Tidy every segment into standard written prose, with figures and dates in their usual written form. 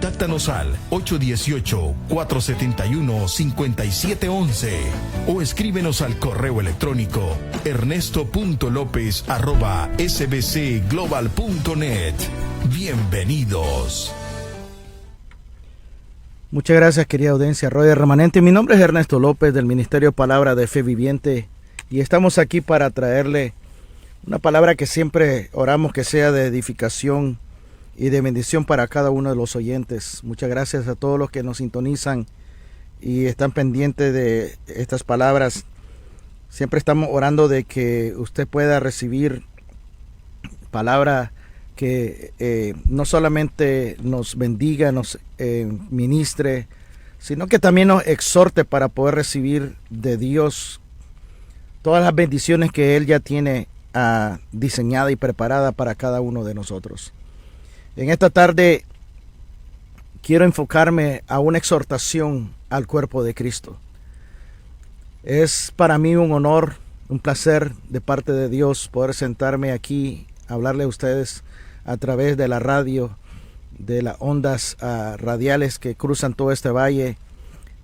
Contáctanos al 818-471-5711 o escríbenos al correo electrónico ernesto.lopez@sbcglobal.net. Bienvenidos. Muchas gracias, querida audiencia radio remanente. Mi nombre es Ernesto López del Ministerio Palabra de Fe Viviente y estamos aquí para traerle una palabra que siempre oramos que sea de edificación y de bendición para cada uno de los oyentes. Muchas gracias a todos los que nos sintonizan y están pendientes de estas palabras. Siempre estamos orando de que usted pueda recibir palabra que no solamente nos bendiga, nos ministre, sino que también nos exhorte para poder recibir de Dios todas las bendiciones que Él ya tiene diseñada y preparada para cada uno de nosotros. En esta tarde quiero enfocarme a una exhortación al cuerpo de Cristo. Es para mí un honor, un placer de parte de Dios poder sentarme aquí a hablarle a ustedes a través de la radio, de las ondas radiales que cruzan todo este valle,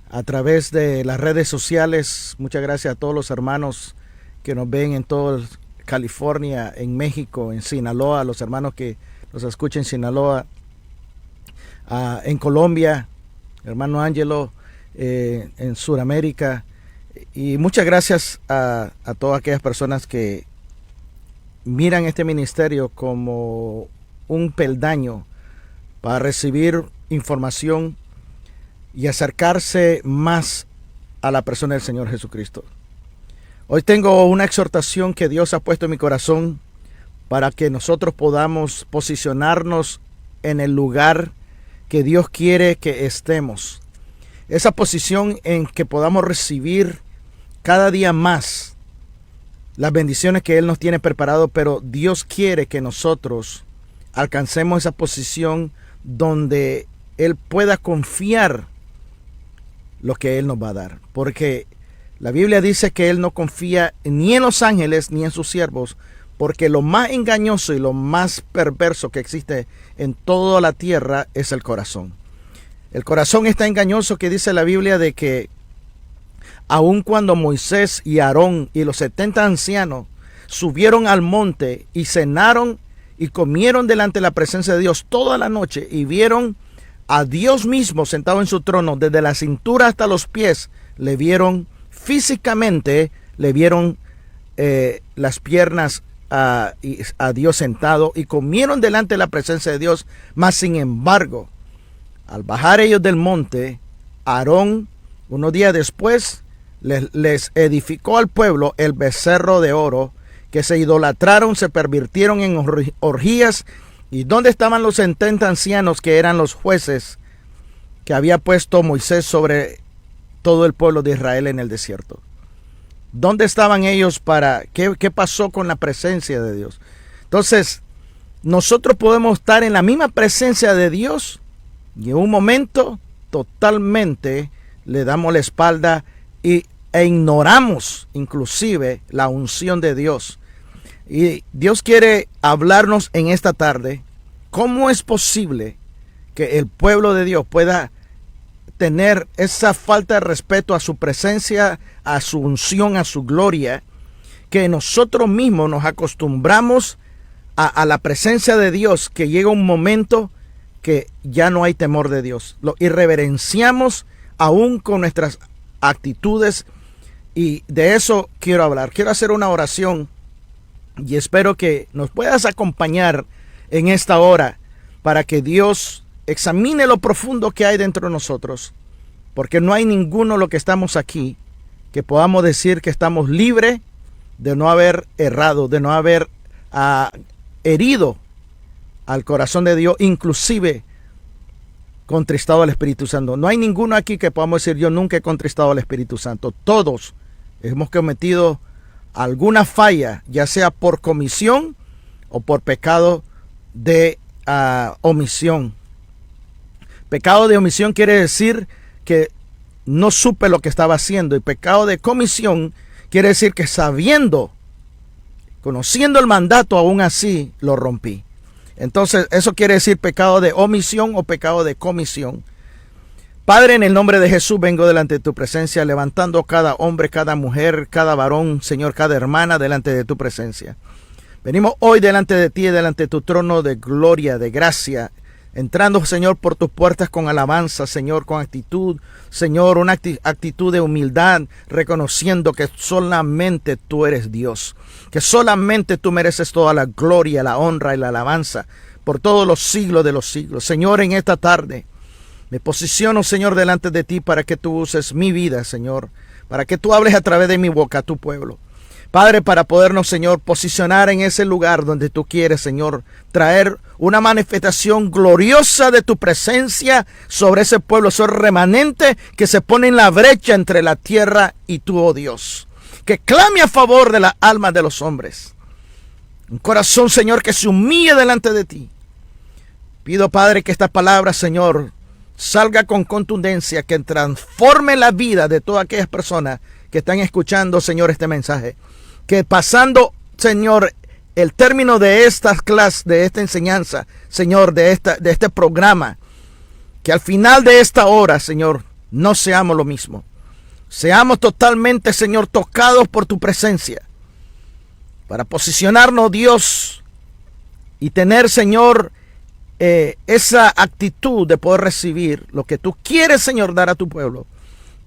a través de las redes sociales. Muchas gracias a todos los hermanos que nos ven en toda California, en México, en Sinaloa, los hermanos que nos escuchan en Sinaloa, en Colombia, hermano Ángelo, en Sudamérica. Y muchas gracias a todas aquellas personas que miran este ministerio como un peldaño para recibir información y acercarse más a la persona del Señor Jesucristo. Hoy tengo una exhortación que Dios ha puesto en mi corazón para que nosotros podamos posicionarnos en el lugar que Dios quiere que estemos. Esa posición en que podamos recibir cada día más las bendiciones que Él nos tiene preparado, pero Dios quiere que nosotros alcancemos esa posición donde Él pueda confiar lo que Él nos va a dar. Porque la Biblia dice que Él no confía ni en los ángeles ni en sus siervos, porque lo más engañoso y lo más perverso que existe en toda la tierra es el corazón. El corazón está engañoso, que dice la Biblia de que aun cuando Moisés y Aarón y los 70 ancianos subieron al monte y cenaron y comieron delante de la presencia de Dios toda la noche y vieron a Dios mismo sentado en su trono desde la cintura hasta los pies, le vieron físicamente, le vieron las piernas a Dios sentado y comieron delante de la presencia de Dios. Mas sin embargo, al bajar ellos del monte, Aarón, unos días después, les edificó al pueblo el becerro de oro, que se idolatraron, se pervirtieron en orgías. ¿Y dónde estaban los 70 ancianos que eran los jueces que había puesto Moisés sobre todo el pueblo de Israel en el desierto? ¿Dónde estaban ellos para qué pasó con la presencia de Dios? Entonces, nosotros podemos estar en la misma presencia de Dios y en un momento totalmente le damos la espalda e ignoramos inclusive la unción de Dios. Y Dios quiere hablarnos en esta tarde cómo es posible que el pueblo de Dios pueda tener esa falta de respeto a su presencia, a su unción, a su gloria, que nosotros mismos nos acostumbramos a la presencia de Dios, que llega un momento que ya no hay temor de Dios. Lo irreverenciamos aún con nuestras actitudes, y de eso quiero hablar. Quiero hacer una oración y espero que nos puedas acompañar en esta hora para que Dios examine lo profundo que hay dentro de nosotros, porque no hay ninguno de los que estamos aquí que podamos decir que estamos libres de no haber errado, de no haber herido al corazón de Dios, inclusive contristado al Espíritu Santo. No hay ninguno aquí que podamos decir yo nunca he contristado al Espíritu Santo. Todos hemos cometido alguna falla, ya sea por comisión o por pecado de omisión. Pecado de omisión quiere decir que no supe lo que estaba haciendo, y pecado de comisión quiere decir que sabiendo, conociendo el mandato, aún así lo rompí. Entonces, eso quiere decir pecado de omisión o pecado de comisión. Padre, en el nombre de Jesús vengo delante de tu presencia, levantando cada hombre, cada mujer, cada varón, Señor, cada hermana delante de tu presencia. Venimos hoy delante de ti, delante de tu trono de gloria, de gracia, entrando, Señor, por tus puertas con alabanza, Señor, con actitud, Señor, una actitud de humildad, reconociendo que solamente tú eres Dios, que solamente tú mereces toda la gloria, la honra y la alabanza por todos los siglos de los siglos. Señor, en esta tarde me posiciono, Señor, delante de ti para que tú uses mi vida, Señor, para que tú hables a través de mi boca a tu pueblo. Padre, para podernos, Señor, posicionar en ese lugar donde tú quieres, Señor, traer una manifestación gloriosa de tu presencia sobre ese pueblo, sobre el remanente que se pone en la brecha entre la tierra y tú, oh Dios, que clame a favor de las almas de los hombres. Un corazón, Señor, que se humille delante de ti. Pido, Padre, que esta palabra, Señor, salga con contundencia, que transforme la vida de todas aquellas personas que están escuchando, Señor, este mensaje. Que pasando, Señor, el término de estas clases, de esta enseñanza, Señor, de este programa, que al final de esta hora, Señor, no seamos lo mismo. Seamos totalmente, Señor, tocados por tu presencia, para posicionarnos, Dios, y tener, Señor, esa actitud de poder recibir lo que tú quieres, Señor, dar a tu pueblo,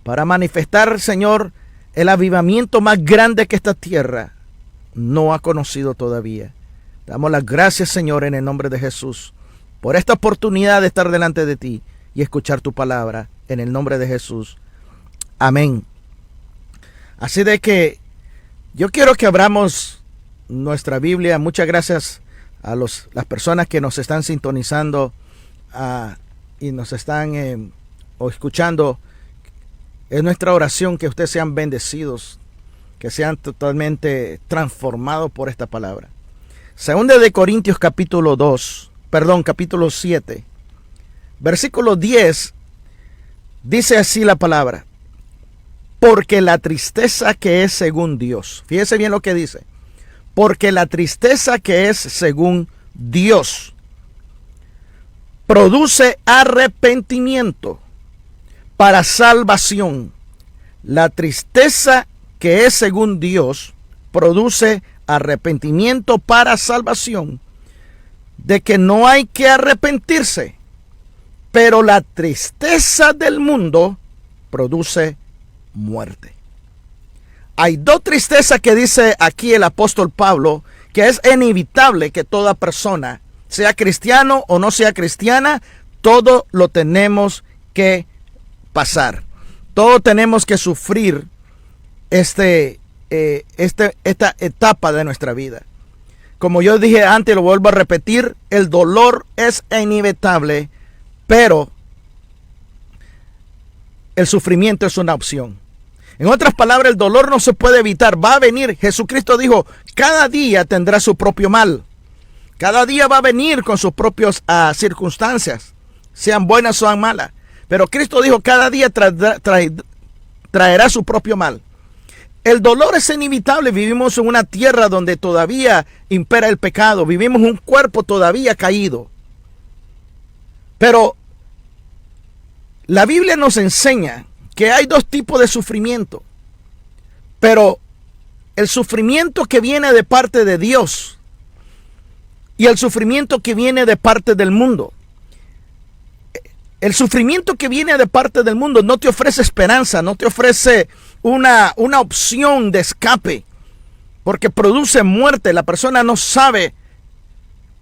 para manifestar, Señor, el avivamiento más grande que esta tierra no ha conocido todavía. Damos las gracias, Señor, en el nombre de Jesús, por esta oportunidad de estar delante de ti y escuchar tu palabra, en el nombre de Jesús. Amén. Así de que yo quiero que abramos nuestra Biblia. Muchas gracias a las personas que nos están sintonizando y nos están o escuchando. Es nuestra oración que ustedes sean bendecidos, que sean totalmente transformados por esta palabra. Segunda de Corintios capítulo 7, versículo 10, dice así la palabra: porque la tristeza que es según Dios, fíjese bien lo que dice, porque la tristeza que es según Dios produce arrepentimiento para salvación. La tristeza que es según Dios produce arrepentimiento para salvación, de que no hay que arrepentirse, pero la tristeza del mundo produce muerte. Hay dos tristezas que dice aquí el apóstol Pablo, que es inevitable que toda persona, sea cristiano o no sea cristiana, todo lo tenemos que pasar. Todos tenemos que sufrir esta etapa de nuestra vida. Como yo dije antes, lo vuelvo a repetir, el dolor es inevitable, pero el sufrimiento es una opción. En otras palabras, el dolor no se puede evitar, va a venir. Jesucristo dijo, cada día tendrá su propio mal. Cada día va a venir con sus propias circunstancias, sean buenas o sean malas. Pero Cristo dijo, cada día traerá su propio mal. El dolor es inevitable. Vivimos en una tierra donde todavía impera el pecado. Vivimos en un cuerpo todavía caído. Pero la Biblia nos enseña que hay dos tipos de sufrimiento. Pero el sufrimiento que viene de parte de Dios y el sufrimiento que viene de parte del mundo. El sufrimiento que viene de parte del mundo no te ofrece esperanza, no te ofrece una opción de escape, porque produce muerte. La persona no sabe,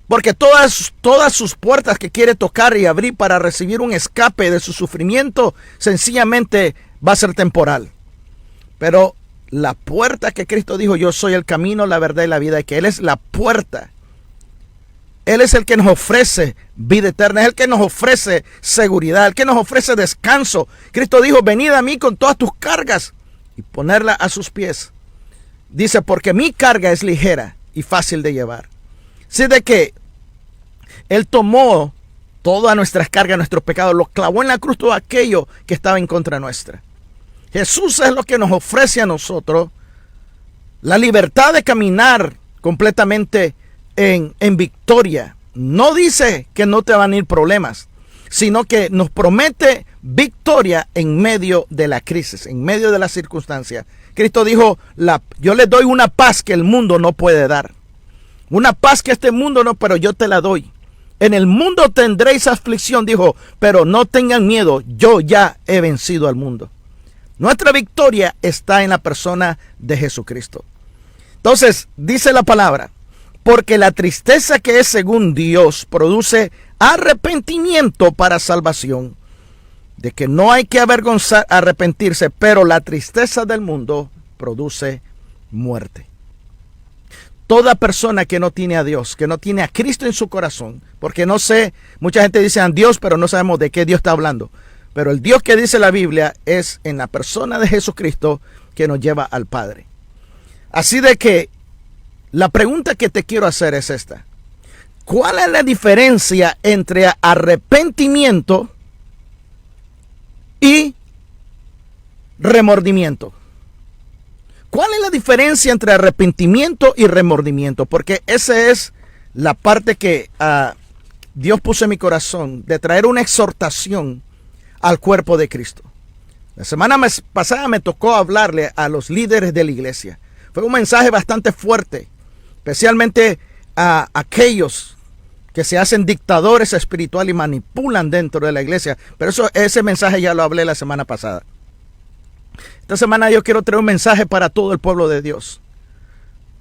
porque todas sus puertas que quiere tocar y abrir para recibir un escape de su sufrimiento, sencillamente va a ser temporal. Pero la puerta que Cristo dijo, yo soy el camino, la verdad y la vida, y que Él es la puerta. Él es el que nos ofrece vida eterna, es el que nos ofrece seguridad, el que nos ofrece descanso. Cristo dijo, venid a mí con todas tus cargas y ponerla a sus pies. Dice, porque mi carga es ligera y fácil de llevar. Así de que Él tomó todas nuestras cargas, nuestros pecados, los clavó en la cruz, todo aquello que estaba en contra nuestra. Jesús es lo que nos ofrece a nosotros la libertad de caminar completamente en victoria. no dice que no te van a ir problemas, sino que nos promete victoria en medio de la crisis, en medio de la circunstancia. Cristo dijo, yo les doy una paz que el mundo no puede dar. Una paz que este mundo no, pero yo te la doy. En el mundo tendréis aflicción, dijo, pero no tengan miedo, yo ya he vencido al mundo. Nuestra victoria está en la persona de Jesucristo. Entonces, dice la palabra, porque la tristeza que es según Dios produce arrepentimiento para salvación, de que no hay que arrepentirse, pero la tristeza del mundo produce muerte. Toda persona que no tiene a Dios, que no tiene a Cristo en su corazón, porque no sé, mucha gente dice a Dios, pero no sabemos de qué Dios está hablando. Pero el Dios que dice la Biblia es en la persona de Jesucristo que nos lleva al Padre. Así de que la pregunta que te quiero hacer es esta. ¿Cuál es la diferencia entre arrepentimiento y remordimiento? ¿Cuál es la diferencia entre arrepentimiento y remordimiento? Porque esa es la parte que Dios puso en mi corazón, de traer una exhortación al cuerpo de Cristo. La semana pasada me tocó hablarle a los líderes de la iglesia. Fue un mensaje bastante fuerte, especialmente a aquellos que se hacen dictadores espirituales y manipulan dentro de la iglesia. Pero ese mensaje ya lo hablé la semana pasada. Esta semana yo quiero traer un mensaje para todo el pueblo de Dios.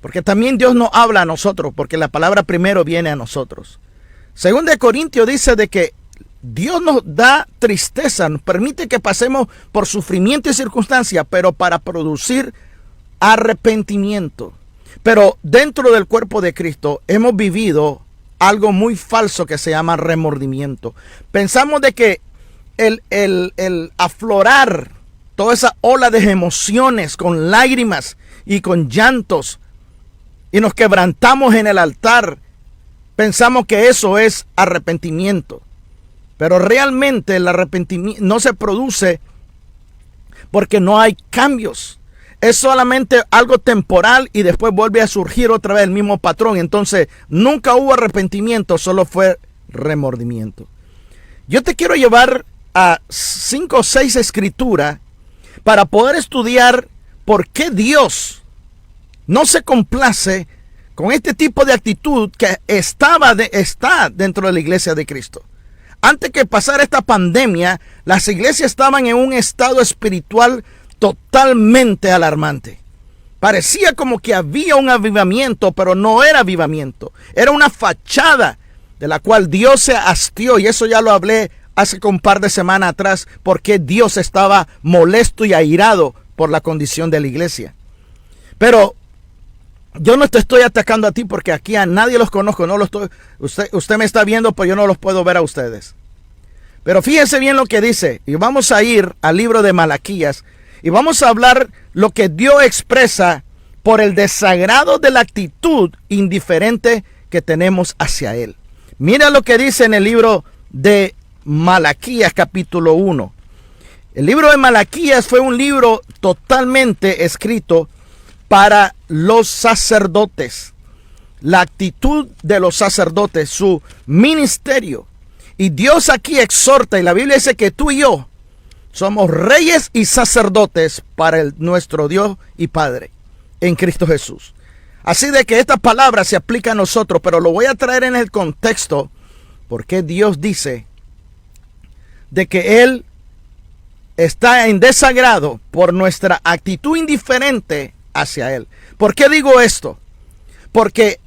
Porque también Dios nos habla a nosotros, porque la palabra primero viene a nosotros. Según de Corintios dice de que Dios nos da tristeza, nos permite que pasemos por sufrimiento y circunstancia, pero para producir arrepentimiento. Pero dentro del cuerpo de Cristo hemos vivido algo muy falso que se llama remordimiento. Pensamos de que el aflorar toda esa ola de emociones con lágrimas y con llantos y nos quebrantamos en el altar, pensamos que eso es arrepentimiento. Pero realmente el arrepentimiento no se produce porque no hay cambios. Es solamente algo temporal y después vuelve a surgir otra vez el mismo patrón. Entonces nunca hubo arrepentimiento, solo fue remordimiento. Yo te quiero llevar a 5 o 6 escrituras para poder estudiar por qué Dios no se complace con este tipo de actitud que está dentro de la iglesia de Cristo. Antes que pasara esta pandemia, las iglesias estaban en un estado espiritual totalmente alarmante. Parecía como que había un avivamiento, pero no era avivamiento. Era una fachada de la cual Dios se hastió, y eso ya lo hablé hace un par de semanas atrás, porque Dios estaba molesto y airado por la condición de la iglesia. Pero yo no te estoy atacando a ti porque aquí a nadie los conozco. Usted me está viendo, pero yo no los puedo ver a ustedes. Pero fíjense bien lo que dice. Y vamos a ir al libro de Malaquías. Y vamos a hablar lo que Dios expresa por el desagrado de la actitud indiferente que tenemos hacia Él. Mira lo que dice en el libro de Malaquías capítulo 1. El libro de Malaquías fue un libro totalmente escrito para los sacerdotes, la actitud de los sacerdotes, su ministerio. Y Dios aquí exhorta, y la Biblia dice que tú y yo somos reyes y sacerdotes para nuestro Dios y Padre en Cristo Jesús. Así de que esta palabra se aplica a nosotros, pero lo voy a traer en el contexto porque Dios dice de que Él está en desagrado por nuestra actitud indiferente hacia Él. ¿Por qué digo esto? Porque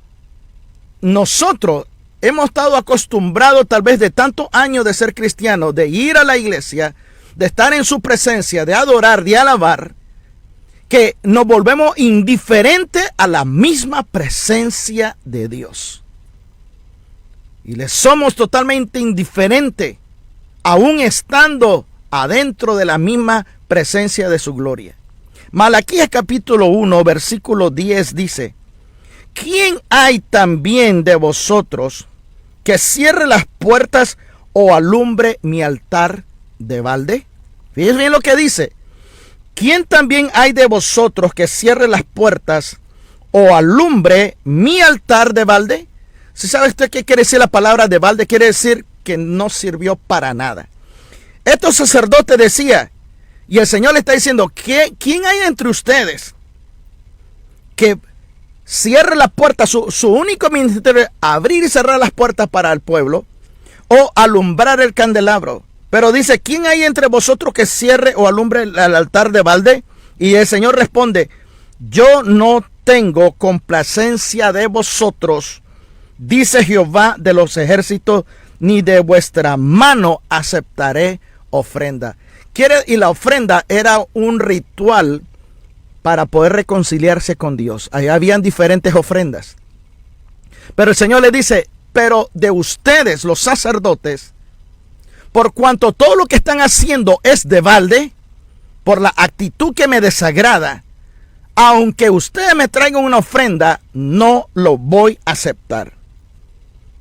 nosotros hemos estado acostumbrados tal vez de tantos años de ser cristianos, de ir a la iglesia, de estar en su presencia, de adorar, de alabar, que nos volvemos indiferentes a la misma presencia de Dios. Y le somos totalmente indiferentes, aún estando adentro de la misma presencia de su gloria. Malaquías capítulo 1, versículo 10 dice: ¿quién hay también de vosotros que cierre las puertas o alumbre mi altar de balde? Fíjense bien lo que dice. ¿Quién también hay de vosotros que cierre las puertas o alumbre mi altar de balde? ¿Sí sabe usted qué quiere decir la palabra de balde? Quiere decir que no sirvió para nada. Estos sacerdotes decían, y el Señor le está diciendo, ¿quién hay entre ustedes que cierre la puerta? Su único ministerio es abrir y cerrar las puertas para el pueblo o alumbrar el candelabro. Pero dice, ¿quién hay entre vosotros que cierre o alumbre el altar de balde? Y el Señor responde, yo no tengo complacencia de vosotros, dice Jehová de los ejércitos, ni de vuestra mano aceptaré ofrenda. Y la ofrenda era un ritual para poder reconciliarse con Dios. Ahí habían diferentes ofrendas. Pero el Señor le dice, pero de ustedes, los sacerdotes, por cuanto todo lo que están haciendo es de balde, por la actitud que me desagrada, aunque ustedes me traigan una ofrenda, no lo voy a aceptar.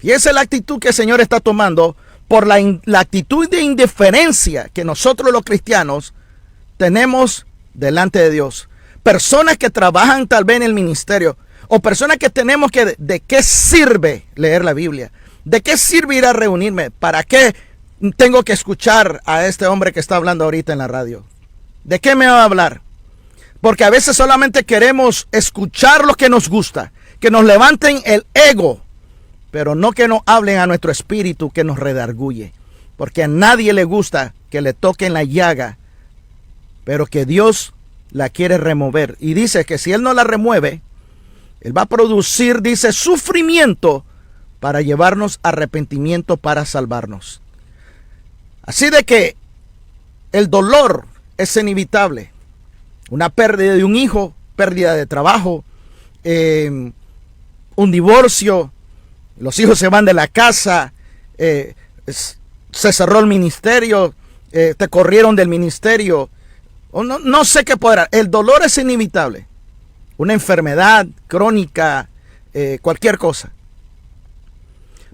Y esa es la actitud que el Señor está tomando por la actitud de indiferencia que nosotros los cristianos tenemos delante de Dios. Personas que trabajan tal vez en el ministerio, o personas que tenemos que, ¿de qué sirve leer la Biblia? ¿De qué sirve ir a reunirme? ¿Para qué tengo que escuchar a este hombre que está hablando ahorita en la radio? ¿De qué me va a hablar? Porque a veces solamente queremos escuchar lo que nos gusta, que nos levanten el ego, pero no que nos hablen a nuestro espíritu, que nos redarguye. Porque a nadie le gusta que le toquen la llaga, pero que Dios la quiere remover. Y dice que si Él no la remueve, Él va a producir, dice, sufrimiento para llevarnos a arrepentimiento, para salvarnos. Así de que el dolor es inevitable. Una pérdida de un hijo, pérdida de trabajo, un divorcio, los hijos se van de la casa, se cerró el ministerio, te corrieron del ministerio, no sé qué podrá. El dolor es inevitable. Una enfermedad crónica, cualquier cosa.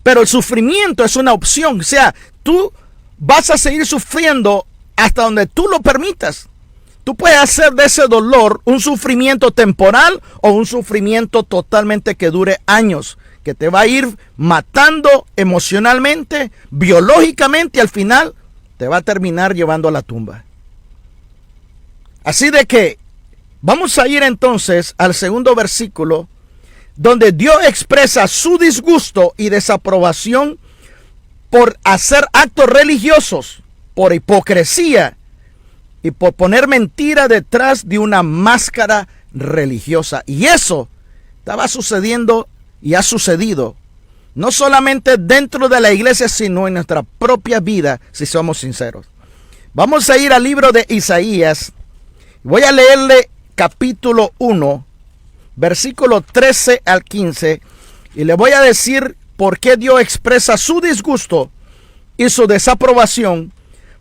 Pero el sufrimiento es una opción. O sea, tú vas a seguir sufriendo hasta donde tú lo permitas. Tú puedes hacer de ese dolor un sufrimiento temporal o un sufrimiento totalmente que dure años, que te va a ir matando emocionalmente, biológicamente, y al final te va a terminar llevando a la tumba. Así de que vamos a ir entonces al segundo versículo, donde Dios expresa su disgusto y desaprobación por hacer actos religiosos, por hipocresía y por poner mentira detrás de una máscara religiosa. Y eso estaba sucediendo y ha sucedido no solamente dentro de la iglesia, sino en nuestra propia vida, si somos sinceros. Vamos a ir al libro de Isaías. Voy a leerle capítulo 1, versículo 13 al 15, y le voy a decir por qué Dios expresa su disgusto y su desaprobación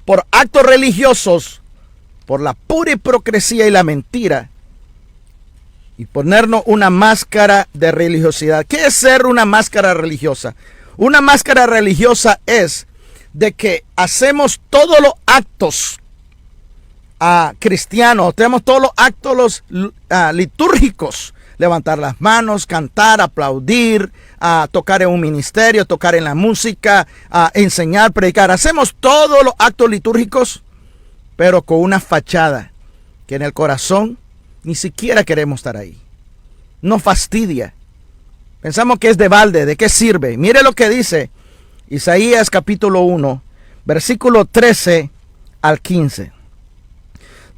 por actos religiosos, por la pura hipocresía y la mentira, y ponernos una máscara de religiosidad. ¿Qué es ser una máscara religiosa? Una máscara religiosa es de que hacemos todos los actos cristianos, tenemos todos los actos litúrgicos, levantar las manos, cantar, aplaudir, tocar en un ministerio, tocar en la música, enseñar, predicar. Hacemos todos los actos litúrgicos, pero con una fachada que en el corazón ni siquiera queremos estar ahí. Nos fastidia. Pensamos que es de balde. ¿De qué sirve? Mire lo que dice Isaías capítulo 1, versículo 13 al 15.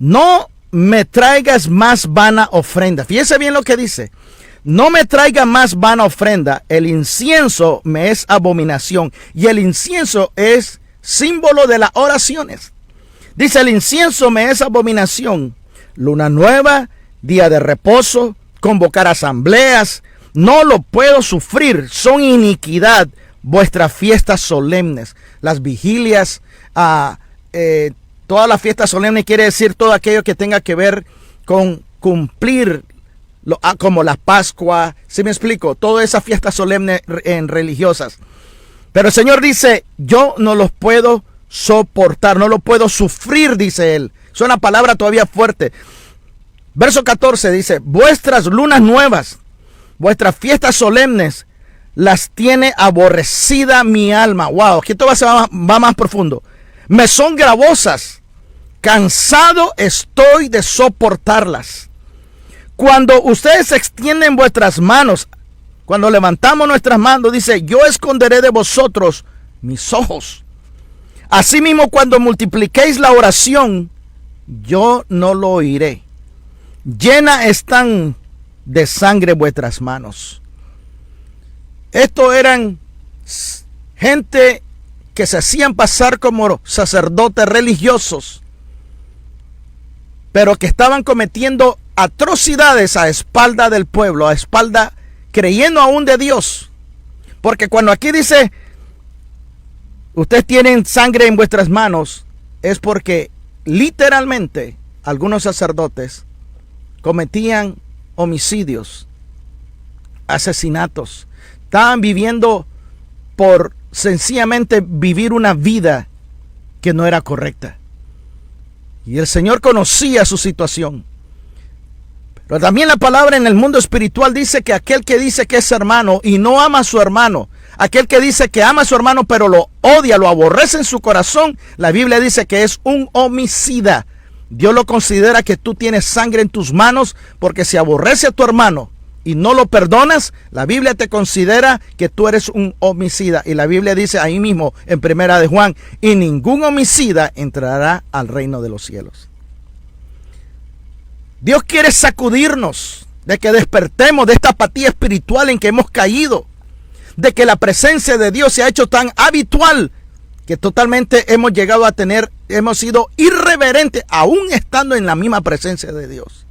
No me traigas más vana ofrenda. Fíjese bien lo que dice. No me traiga más vana ofrenda. El incienso me es abominación. Y el incienso es símbolo de las oraciones. Dice, el incienso me es abominación. Luna nueva, día de reposo, convocar asambleas. No lo puedo sufrir. Son iniquidad vuestras fiestas solemnes. Las vigilias, todas las fiestas solemnes quiere decir todo aquello que tenga que ver con cumplir, como la Pascua, ¿sí me explico? Todas esas fiestas solemnes religiosas. Pero el Señor dice, yo no los puedo soportar, no lo puedo sufrir, dice Él. Es una palabra todavía fuerte. Verso 14 dice, vuestras lunas nuevas, vuestras fiestas solemnes, las tiene aborrecida mi alma. Wow, aquí esto va más profundo. Me son gravosas. Cansado estoy de soportarlas. Cuando ustedes extienden vuestras manos, cuando levantamos nuestras manos, dice, yo esconderé de vosotros mis ojos. Asimismo, cuando multipliquéis la oración, yo no lo oiré. Llenas están de sangre vuestras manos. Estos eran gente que se hacían pasar como sacerdotes religiosos, pero que estaban cometiendo atrocidades a espalda del pueblo, a espalda, creyendo aún de Dios. Porque cuando aquí dice, ustedes tienen sangre en vuestras manos, es porque literalmente algunos sacerdotes cometían homicidios, asesinatos. Estaban viviendo por sencillamente vivir una vida que no era correcta. Y el Señor conocía su situación. Pero también la palabra en el mundo espiritual dice que aquel que dice que es hermano y no ama a su hermano, aquel que dice que ama a su hermano pero lo odia, lo aborrece en su corazón, la Biblia dice que es un homicida. Dios lo considera que tú tienes sangre en tus manos, porque si aborrece a tu hermano y no lo perdonas, la Biblia te considera que tú eres un homicida. Y la Biblia dice ahí mismo en 1 de Juan, y ningún homicida entrará al reino de los cielos. Dios quiere sacudirnos de que despertemos de esta apatía espiritual en que hemos caído, de que la presencia de Dios se ha hecho tan habitual que totalmente hemos llegado a tener, hemos sido irreverentes aún estando en la misma presencia de Dios.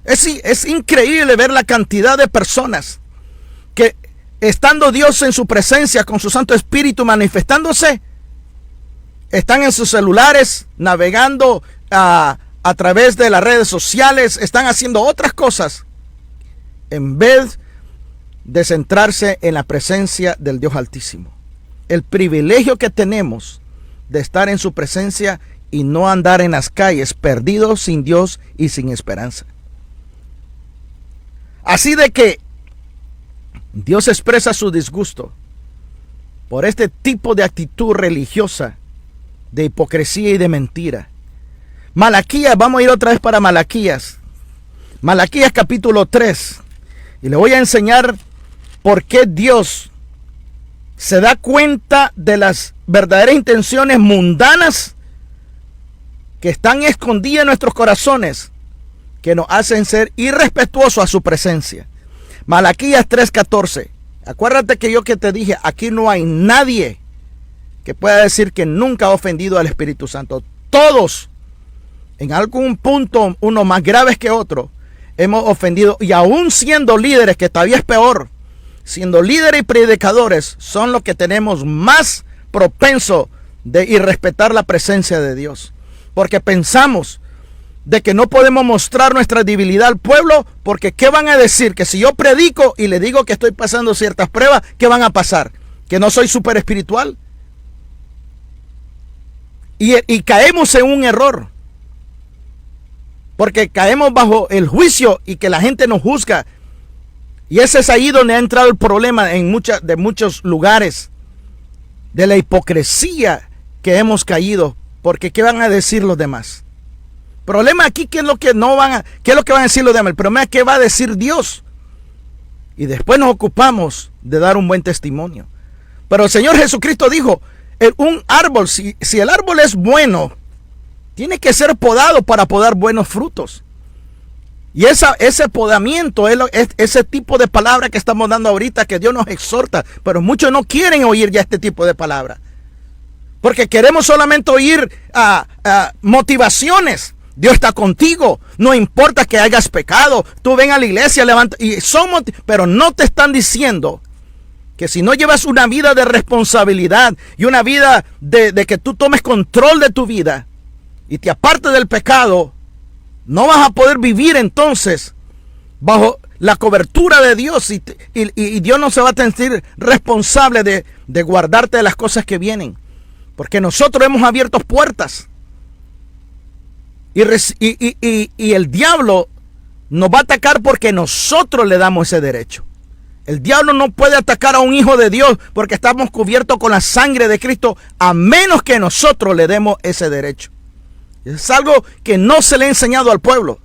Es increíble ver la cantidad de personas que, estando Dios en su presencia con su Santo Espíritu manifestándose, están en sus celulares navegando a través de las redes sociales, están haciendo otras cosas en vez de centrarse en la presencia del Dios Altísimo. El privilegio que tenemos de estar en su presencia y no andar en las calles perdidos, sin Dios y sin esperanza. Así de que Dios expresa su disgusto por este tipo de actitud religiosa, de hipocresía y de mentira. Malaquías, vamos a ir otra vez para Malaquías. Malaquías capítulo 3. Y le voy a enseñar por qué Dios se da cuenta de las verdaderas intenciones mundanas que están escondidas en nuestros corazones, que nos hacen ser irrespetuosos a su presencia. Malaquías 3:14. Acuérdate que yo que te dije, aquí no hay nadie que pueda decir que nunca ha ofendido al Espíritu Santo. Todos, en algún punto, uno más graves que otro, hemos ofendido, y aún siendo líderes, que todavía es peor, siendo líderes y predicadores, son los que tenemos más propenso de irrespetar la presencia de Dios. Porque pensamos de que no podemos mostrar nuestra debilidad al pueblo, porque ¿qué van a decir? Que si yo predico y le digo que estoy pasando ciertas pruebas, ¿qué van a pasar? ¿Que no soy súper espiritual? Y caemos en un error, porque caemos bajo el juicio y que la gente nos juzga. Y ese es ahí donde ha entrado el problema de muchos lugares, de la hipocresía que hemos caído, porque ¿qué van a decir los demás? Problema aquí, ¿qué es lo que van a decir los demás? El problema es qué va a decir Dios. Y después nos ocupamos de dar un buen testimonio. Pero el Señor Jesucristo dijo, un árbol, si el árbol es bueno, tiene que ser podado para podar buenos frutos. Y ese podamiento es ese tipo de palabra que estamos dando ahorita, que Dios nos exhorta. Pero muchos no quieren oír ya este tipo de palabra, porque queremos solamente oír motivaciones. Dios está contigo, no importa que hayas pecado, tú ven a la iglesia, levanta, pero no te están diciendo que si no llevas una vida de responsabilidad y una vida de que tú tomes control de tu vida y te apartes del pecado, no vas a poder vivir entonces bajo la cobertura de Dios, y Dios no se va a sentir responsable de guardarte de las cosas que vienen, porque nosotros hemos abierto puertas. Y el diablo nos va a atacar porque nosotros le damos ese derecho. El diablo no puede atacar a un hijo de Dios porque estamos cubiertos con la sangre de Cristo, a menos que nosotros le demos ese derecho. Es algo que no se le ha enseñado al pueblo,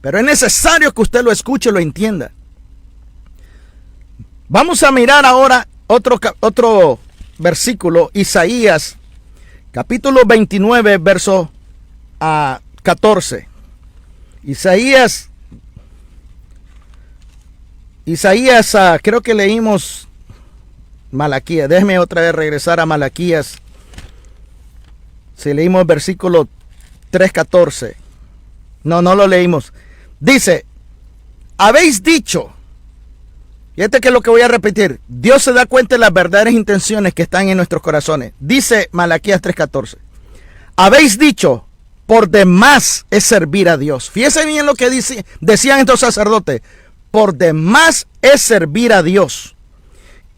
pero es necesario que usted lo escuche y lo entienda. Vamos a mirar ahora otro versículo, Isaías, capítulo 29, verso 14. Isaías, creo que leímos Malaquías. Déjeme otra vez regresar a Malaquías. Si leímos versículo 3:14. No lo leímos. Dice, habéis dicho, y este que es lo que voy a repetir, Dios se da cuenta de las verdaderas intenciones que están en nuestros corazones. Dice Malaquías 3:14, habéis dicho, por demás es servir a Dios. Fíjense bien lo que decían estos sacerdotes. Por demás es servir a Dios.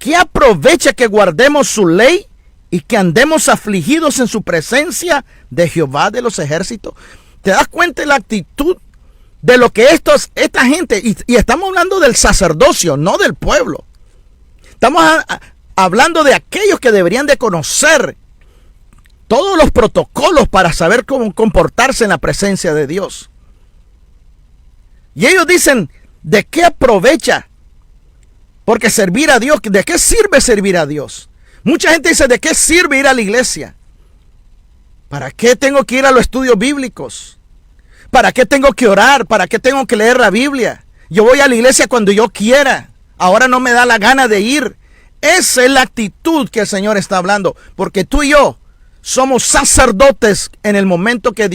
¿Qué aprovecha que guardemos su ley y que andemos afligidos en su presencia de Jehová de los ejércitos? ¿Te das cuenta de la actitud de lo que esta gente, y estamos hablando del sacerdocio, no del pueblo? Estamos hablando de aquellos que deberían de conocer todos los protocolos para saber cómo comportarse en la presencia de Dios. Y ellos dicen, ¿de qué aprovecha? Porque servir a Dios, ¿de qué sirve servir a Dios? Mucha gente dice, ¿de qué sirve ir a la iglesia? ¿Para qué tengo que ir a los estudios bíblicos? ¿Para qué tengo que orar? ¿Para qué tengo que leer la Biblia? Yo voy a la iglesia cuando yo quiera. Ahora no me da la gana de ir. Esa es la actitud que el Señor está hablando. Porque tú y yo somos sacerdotes en el momento que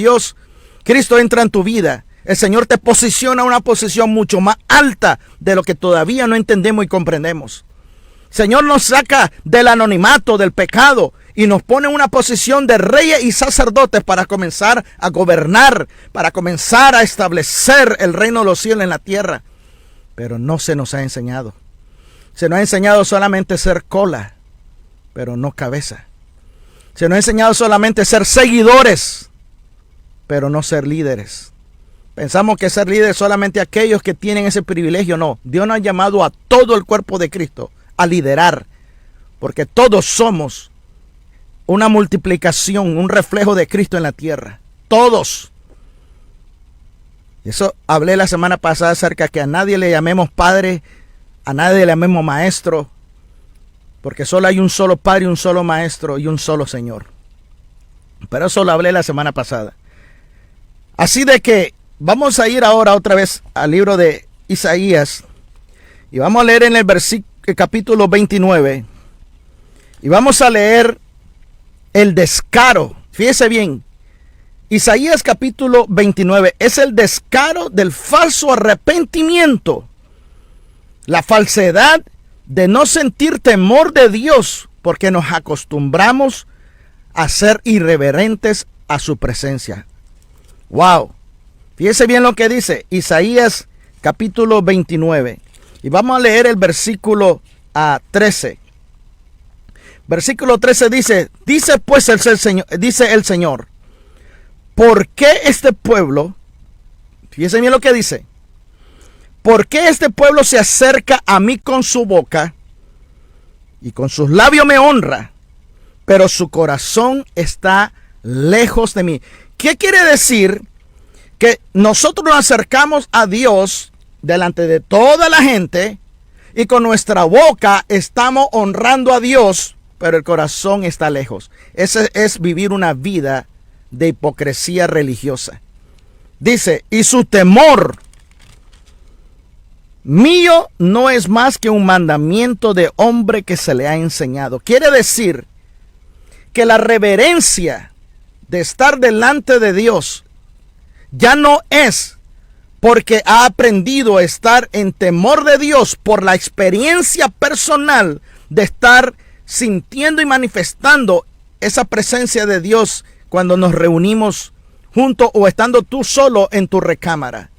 Cristo entra en tu vida. El Señor te posiciona a una posición mucho más alta de lo que todavía no entendemos y comprendemos. El Señor nos saca del anonimato, del pecado, y nos pone en una posición de reyes y sacerdotes para comenzar a gobernar, para comenzar a establecer el reino de los cielos en la tierra. Pero no se nos ha enseñado. Se nos ha enseñado solamente ser cola, pero no cabeza. Se nos ha enseñado solamente ser seguidores, pero no ser líderes. Pensamos que ser líder es solamente aquellos que tienen ese privilegio. No, Dios nos ha llamado a todo el cuerpo de Cristo a liderar, porque todos somos una multiplicación, un reflejo de Cristo en la tierra. Todos. Eso hablé la semana pasada acerca de que a nadie le llamemos padre, a nadie le llamemos maestro, porque solo hay un solo padre, un solo maestro y un solo Señor. Pero eso lo hablé la semana pasada. Así de que vamos a ir ahora otra vez al libro de Isaías y vamos a leer en el capítulo 29 y vamos a leer el descaro. Fíjese bien, Isaías capítulo 29 es el descaro del falso arrepentimiento, la falsedad de no sentir temor de Dios porque nos acostumbramos a ser irreverentes a su presencia. Wow. Fíjese bien lo que dice Isaías capítulo 29. Y vamos a leer el versículo 13. Versículo 13 dice pues dice el Señor, ¿por qué este pueblo, fíjese bien lo que dice, por qué este pueblo se acerca a mí con su boca y con sus labios me honra, pero su corazón está lejos de mí? ¿Qué quiere decir? Que nosotros nos acercamos a Dios delante de toda la gente y con nuestra boca estamos honrando a Dios, pero el corazón está lejos. Ese es vivir una vida de hipocresía religiosa. Dice, y su temor mío no es más que un mandamiento de hombre que se le ha enseñado. Quiere decir que la reverencia de estar delante de Dios ya no es porque ha aprendido a estar en temor de Dios por la experiencia personal de estar sintiendo y manifestando esa presencia de Dios cuando nos reunimos juntos o estando tú solo en tu recámara,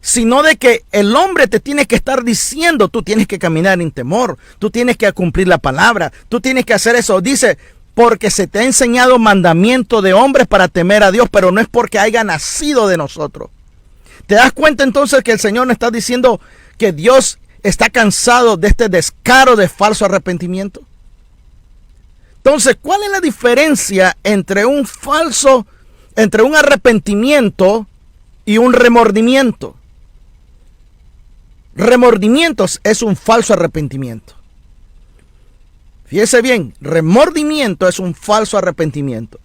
sino de que el hombre te tiene que estar diciendo, tú tienes que caminar en temor, tú tienes que cumplir la palabra, tú tienes que hacer eso. Dice, porque se te ha enseñado mandamiento de hombres para temer a Dios, pero no es porque haya nacido de nosotros. ¿Te das cuenta entonces que el Señor nos está diciendo que Dios está cansado de este descaro de falso arrepentimiento? Entonces, ¿cuál es la diferencia entre un arrepentimiento y un remordimiento? Remordimientos es un falso arrepentimiento. Fíjese bien, remordimiento es un falso arrepentimiento.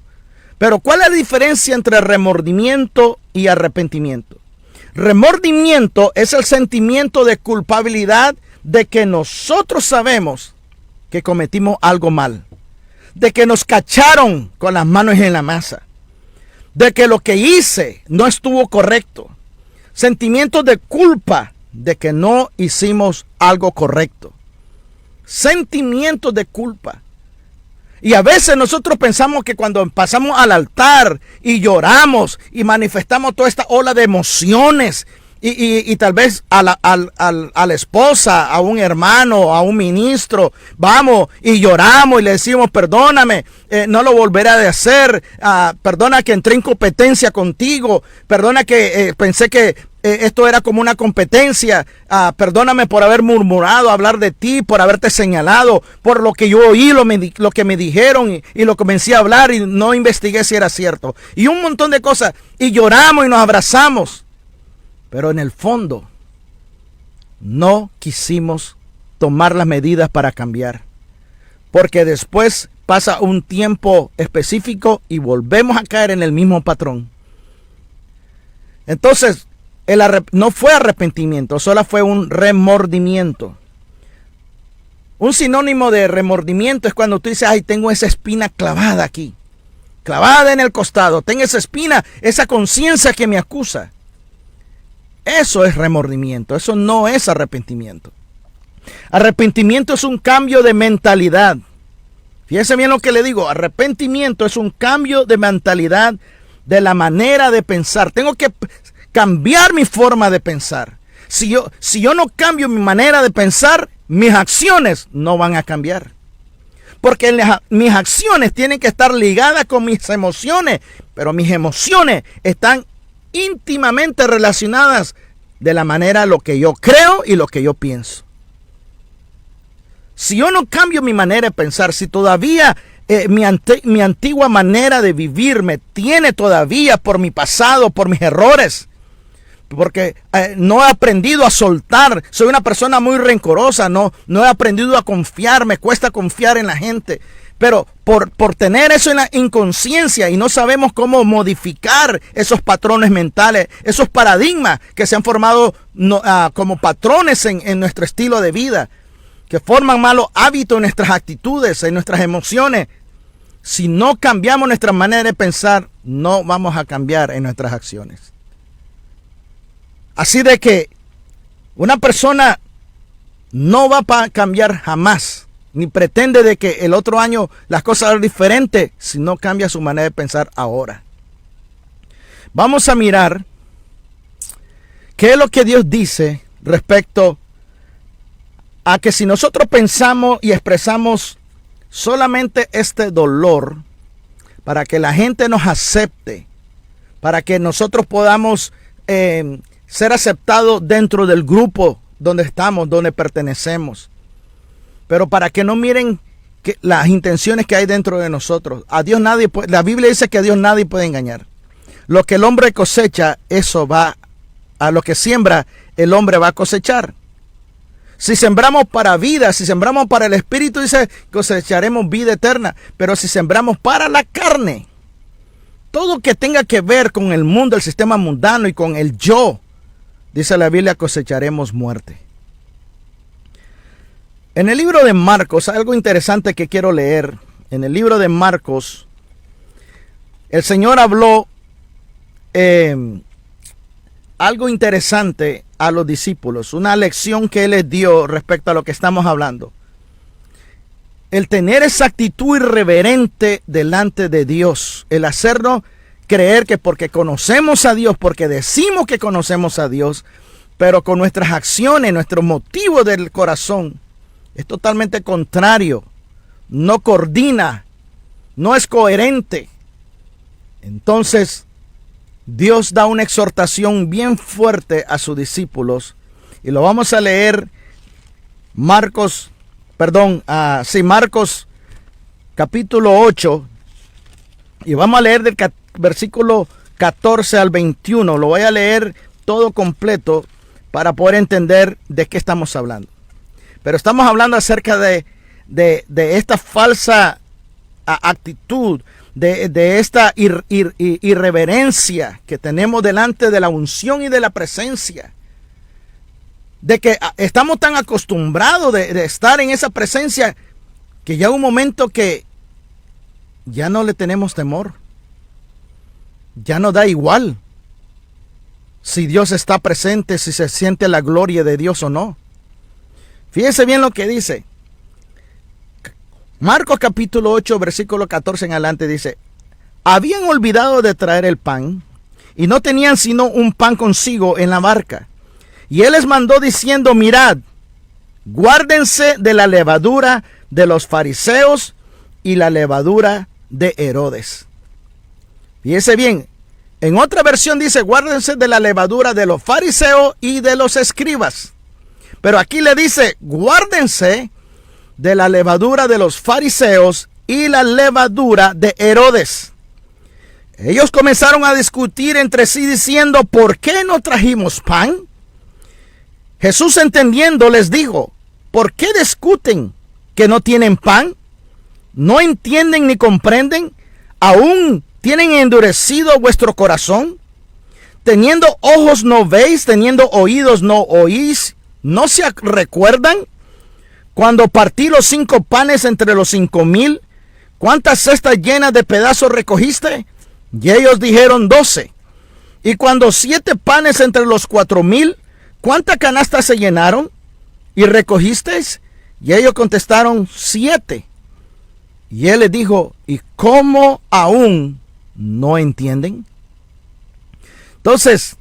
Pero ¿cuál es la diferencia entre remordimiento y arrepentimiento? Remordimiento es el sentimiento de culpabilidad de que nosotros sabemos que cometimos algo mal, de que nos cacharon con las manos en la masa, de que lo que hice no estuvo correcto, sentimientos de culpa de que no hicimos algo correcto. Sentimientos de culpa. Y a veces nosotros pensamos que cuando pasamos al altar y lloramos y manifestamos toda esta ola de emociones y tal vez a la esposa, a un hermano, a un ministro, vamos y lloramos y le decimos perdóname, no lo volveré a hacer, perdona que entré en competencia contigo, perdona que pensé que esto era como una competencia, perdóname por haber murmurado, hablar de ti, por haberte señalado, por lo que yo oí, lo que me dijeron y lo comencé a hablar y no investigué si era cierto. Y un montón de cosas. Y lloramos y nos abrazamos. Pero en el fondo no quisimos tomar las medidas para cambiar. Porque después pasa un tiempo específico y volvemos a caer en el mismo patrón. Entonces, no fue arrepentimiento, solo fue un remordimiento. Un sinónimo de remordimiento es cuando tú dices, ay, tengo esa espina clavada aquí, clavada en el costado, tengo esa espina, esa conciencia que me acusa. Eso es remordimiento, eso no es arrepentimiento. Arrepentimiento es un cambio de mentalidad. Fíjese bien lo que le digo, arrepentimiento es un cambio de mentalidad, de la manera de pensar. Tengo que cambiar mi forma de pensar. Si yo no cambio mi manera de pensar, mis acciones no van a cambiar. Porque mis acciones tienen que estar ligadas con mis emociones. Pero mis emociones están íntimamente relacionadas de la manera lo que yo creo y lo que yo pienso. Si yo no cambio mi manera de pensar, si todavía mi antigua manera de vivir me tiene todavía por mi pasado, por mis errores, porque no he aprendido a soltar, soy una persona muy rencorosa, no he aprendido a confiar, me cuesta confiar en la gente, pero por tener eso en la inconsciencia y no sabemos cómo modificar esos patrones mentales, esos paradigmas que se han formado como patrones en nuestro estilo de vida, que forman malos hábitos en nuestras actitudes, en nuestras emociones. Si no cambiamos nuestra manera de pensar, no vamos a cambiar en nuestras acciones. Así de que una persona no va a cambiar jamás, ni pretende de que el otro año las cosas sean diferentes si no cambia su manera de pensar ahora. Vamos a mirar qué es lo que Dios dice respecto a que si nosotros pensamos y expresamos solamente este dolor para que la gente nos acepte, para que nosotros podamos ser aceptados dentro del grupo donde estamos, donde pertenecemos, pero para que no miren las intenciones que hay dentro de nosotros. A Dios nadie puede, la Biblia dice que a Dios nadie puede engañar. Lo que el hombre cosecha, eso va a lo que siembra, el hombre va a cosechar. Si sembramos para vida, si sembramos para el espíritu, dice, cosecharemos vida eterna. Pero si sembramos para la carne, todo que tenga que ver con el mundo, el sistema mundano y con el yo, dice la Biblia, cosecharemos muerte. En el libro de Marcos, algo interesante que quiero leer. En el libro de Marcos, el Señor habló algo interesante a los discípulos, una lección que Él les dio respecto a lo que estamos hablando. El tener esa actitud irreverente delante de Dios, el hacernos creer que porque conocemos a Dios, porque decimos que conocemos a Dios, pero con nuestras acciones, nuestro motivo del corazón, es totalmente contrario, no coordina, no es coherente. Entonces, Dios da una exhortación bien fuerte a sus discípulos y lo vamos a leer Marcos capítulo 8, y vamos a leer del versículo 14 al 21. Lo voy a leer todo completo para poder entender de qué estamos hablando. Pero estamos hablando acerca de esta falsa actitud, de esta irreverencia que tenemos delante de la unción y de la presencia. De que estamos tan acostumbrados de estar en esa presencia que ya un momento que ya no le tenemos temor. Ya no da igual si Dios está presente, si se siente la gloria de Dios o no. Fíjese bien lo que dice. Marcos capítulo 8, versículo 14 en adelante dice: habían olvidado de traer el pan y no tenían sino un pan consigo en la barca. Y él les mandó diciendo: mirad, guárdense de la levadura de los fariseos y la levadura de Herodes. Fíjese bien, en otra versión dice: guárdense de la levadura de los fariseos y de los escribas. Pero aquí le dice: guárdense de la levadura de los fariseos y la levadura de Herodes. Ellos comenzaron a discutir entre sí diciendo: ¿por qué no trajimos pan? Jesús, entendiendo, les dijo: ¿por qué discuten que no tienen pan? ¿No entienden ni comprenden? ¿Aún tienen endurecido vuestro corazón? Teniendo ojos no veis, teniendo oídos no oís. ¿No se recuerdan cuando partí los 5 panes entre los 5,000? ¿Cuántas cestas llenas de pedazos recogiste? Y ellos dijeron: 12. Y cuando 7 panes entre los 4,000, ¿cuántas canastas se llenaron? ¿Y recogisteis? Y ellos contestaron: 7. Y él les dijo: ¿y cómo aún no entienden? Entonces,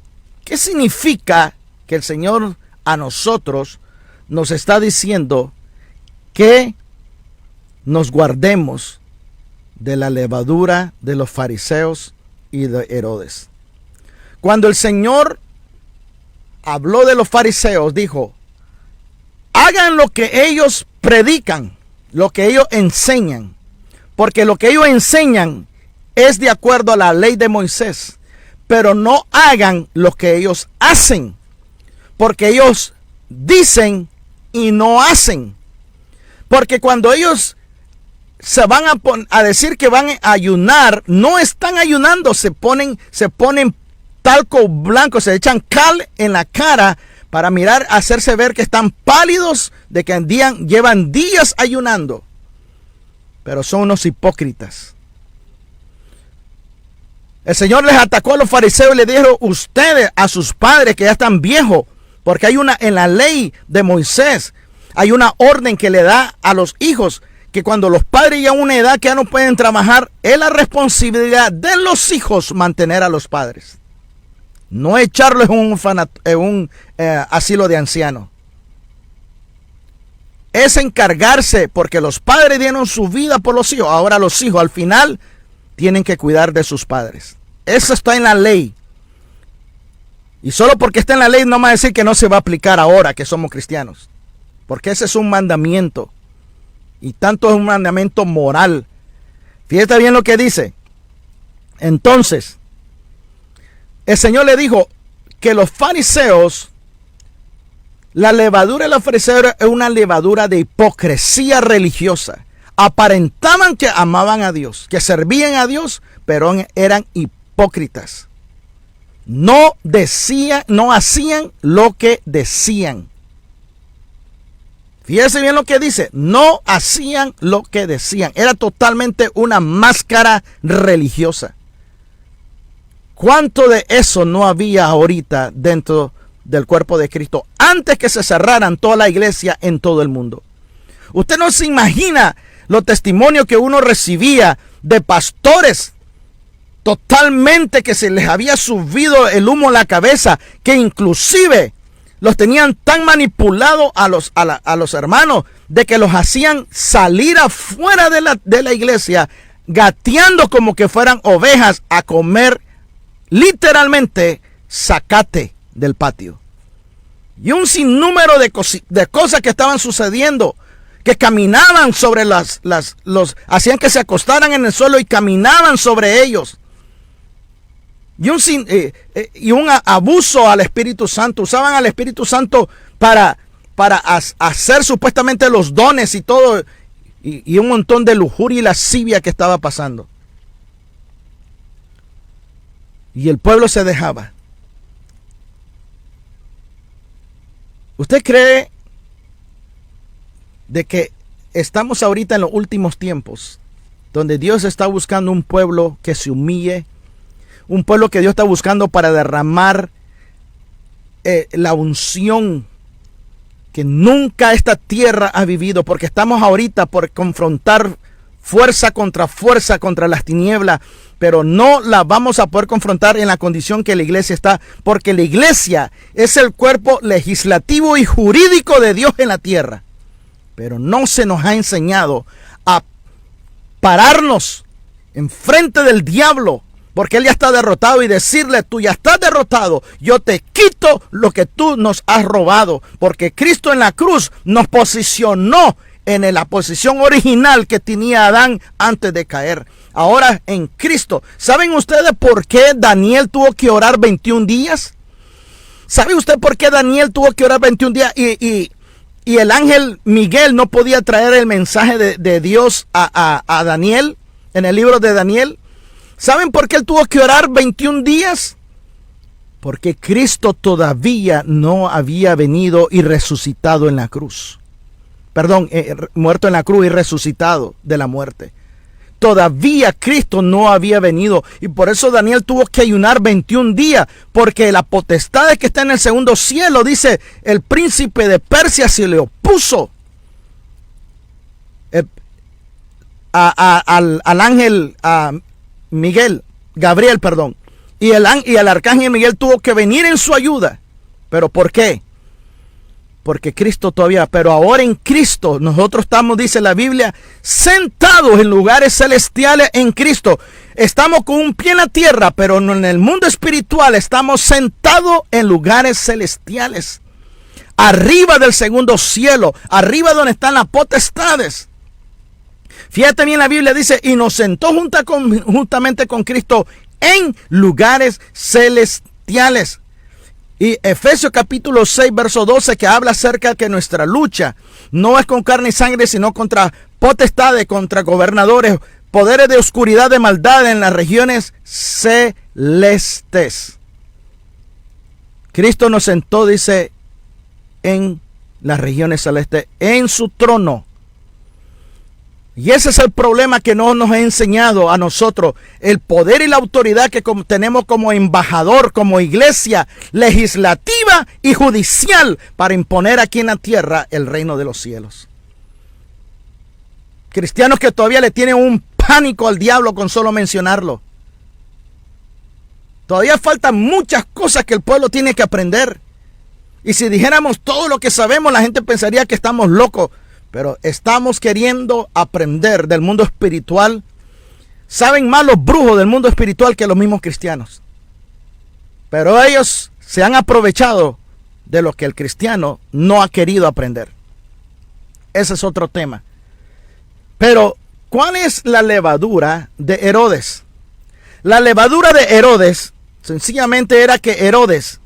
¿qué significa que el Señor a nosotros nos está diciendo que nos guardemos de la levadura de los fariseos y de Herodes? Cuando el Señor habló de los fariseos, dijo: hagan lo que ellos predican, lo que ellos enseñan, porque lo que ellos enseñan es de acuerdo a la ley de Moisés, pero no hagan lo que ellos hacen, porque ellos dicen y no hacen. Porque cuando ellos se van a decir que van a ayunar, no están ayunando, se ponen talco blanco, se echan cal en la cara para hacerse ver que están pálidos, de que llevan días ayunando. Pero son unos hipócritas. El Señor les atacó a los fariseos y les dijo: ustedes, a sus padres que ya están viejos, porque en la ley de Moisés hay una orden que le da a los hijos, que cuando los padres ya a una edad que ya no pueden trabajar, es la responsabilidad de los hijos mantener a los padres. No echarlos en un asilo de ancianos. Es encargarse, porque los padres dieron su vida por los hijos. Ahora los hijos al final tienen que cuidar de sus padres. Eso está en la ley. Y solo porque está en la ley no va a decir que no se va a aplicar ahora que somos cristianos. Porque ese es un mandamiento. Y tanto es un mandamiento moral. Fíjate bien lo que dice. Entonces, el Señor le dijo que los fariseos, la levadura de los fariseos es una levadura de hipocresía religiosa. Aparentaban que amaban a Dios, que servían a Dios, pero eran hipócritas. No hacían lo que decían. Fíjese bien lo que dice. No hacían lo que decían. Era totalmente una máscara religiosa. ¿Cuánto de eso no había ahorita dentro del cuerpo de Cristo antes que se cerraran toda la iglesia en todo el mundo? Usted no se imagina los testimonios que uno recibía de pastores totalmente que se les había subido el humo a la cabeza, que inclusive los tenían tan manipulados a los hermanos de que los hacían salir afuera de la iglesia gateando como que fueran ovejas a comer literalmente zacate del patio. y un sinnúmero de cosas que estaban sucediendo, que caminaban sobre hacían que se acostaran en el suelo y caminaban sobre ellos. Y un abuso al Espíritu Santo. Usaban al Espíritu Santo para hacer supuestamente los dones y todo, y un montón de lujuria y lascivia que estaba pasando. Y el pueblo se dejaba. ¿Usted cree de que estamos ahorita en los últimos tiempos, donde Dios está buscando un pueblo que se humille, un pueblo que Dios está buscando para derramar la unción que nunca esta tierra ha vivido? Porque estamos ahorita por confrontar fuerza contra las tinieblas, pero no la vamos a poder confrontar en la condición que la iglesia está, porque la iglesia es el cuerpo legislativo y jurídico de Dios en la tierra. Pero no se nos ha enseñado a pararnos enfrente del diablo, porque él ya está derrotado, y decirle: tú ya estás derrotado, yo te quito lo que tú nos has robado, porque Cristo en la cruz nos posicionó en la posición original que tenía Adán antes de caer. Ahora en Cristo. ¿Saben ustedes por qué Daniel tuvo que orar 21 días? ¿Sabe usted por qué Daniel tuvo que orar 21 días y el ángel Miguel no podía traer el mensaje de Dios a Daniel en el libro de Daniel? ¿Saben por qué él tuvo que orar 21 días? Porque Cristo todavía no había venido y resucitado en la cruz. Perdón, muerto en la cruz y resucitado de la muerte. Todavía Cristo no había venido, y por eso Daniel tuvo que ayunar 21 días, porque la potestad que está en el segundo cielo, dice, el príncipe de Persia se le opuso al ángel Gabriel, perdón, y el arcángel Miguel tuvo que venir en su ayuda. ¿Pero por qué? Porque Cristo todavía, pero ahora en Cristo nosotros estamos, dice la Biblia, sentados en lugares celestiales en Cristo. Estamos con un pie en la tierra, pero en el mundo espiritual estamos sentados en lugares celestiales, arriba del segundo cielo, arriba donde están las potestades. Fíjate bien, la Biblia dice: y nos sentó juntamente con Cristo en lugares celestiales. Y Efesios capítulo 6, verso 12, que habla acerca de que nuestra lucha no es con carne y sangre, sino contra potestades, contra gobernadores, poderes de oscuridad, de maldad en las regiones celestes. Cristo nos sentó, dice, en las regiones celestes, en su trono. Y ese es el problema que no nos ha enseñado a nosotros, el poder y la autoridad que tenemos como embajador, como iglesia legislativa y judicial, para imponer aquí en la tierra el reino de los cielos. Cristianos que todavía le tienen un pánico al diablo con solo mencionarlo. Todavía faltan muchas cosas que el pueblo tiene que aprender. Y si dijéramos todo lo que sabemos, la gente pensaría que estamos locos. Pero estamos queriendo aprender del mundo espiritual. Saben más los brujos del mundo espiritual que los mismos cristianos. Pero ellos se han aprovechado de lo que el cristiano no ha querido aprender. Ese es otro tema. Pero, ¿cuál es la levadura de Herodes? La levadura de Herodes, sencillamente era que Herodes,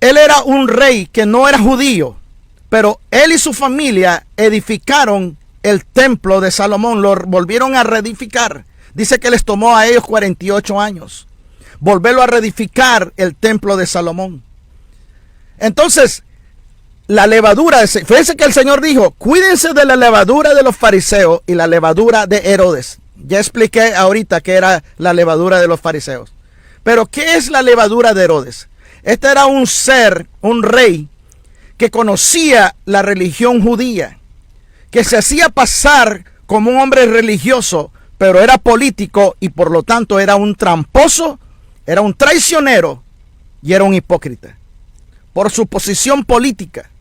él era un rey que no era judío. Pero él y su familia edificaron el templo de Salomón, lo volvieron a reedificar. Dice que les tomó a ellos 48 años volverlo a reedificar el templo de Salomón. Entonces, la levadura, fíjense que el Señor dijo: cuídense de la levadura de los fariseos y la levadura de Herodes. Ya expliqué ahorita qué era la levadura de los fariseos. Pero ¿qué es la levadura de Herodes? Este era un ser, un rey, que conocía la religión judía, que se hacía pasar como un hombre religioso, pero era político y por lo tanto era un tramposo, era un traicionero y era un hipócrita por su posición política.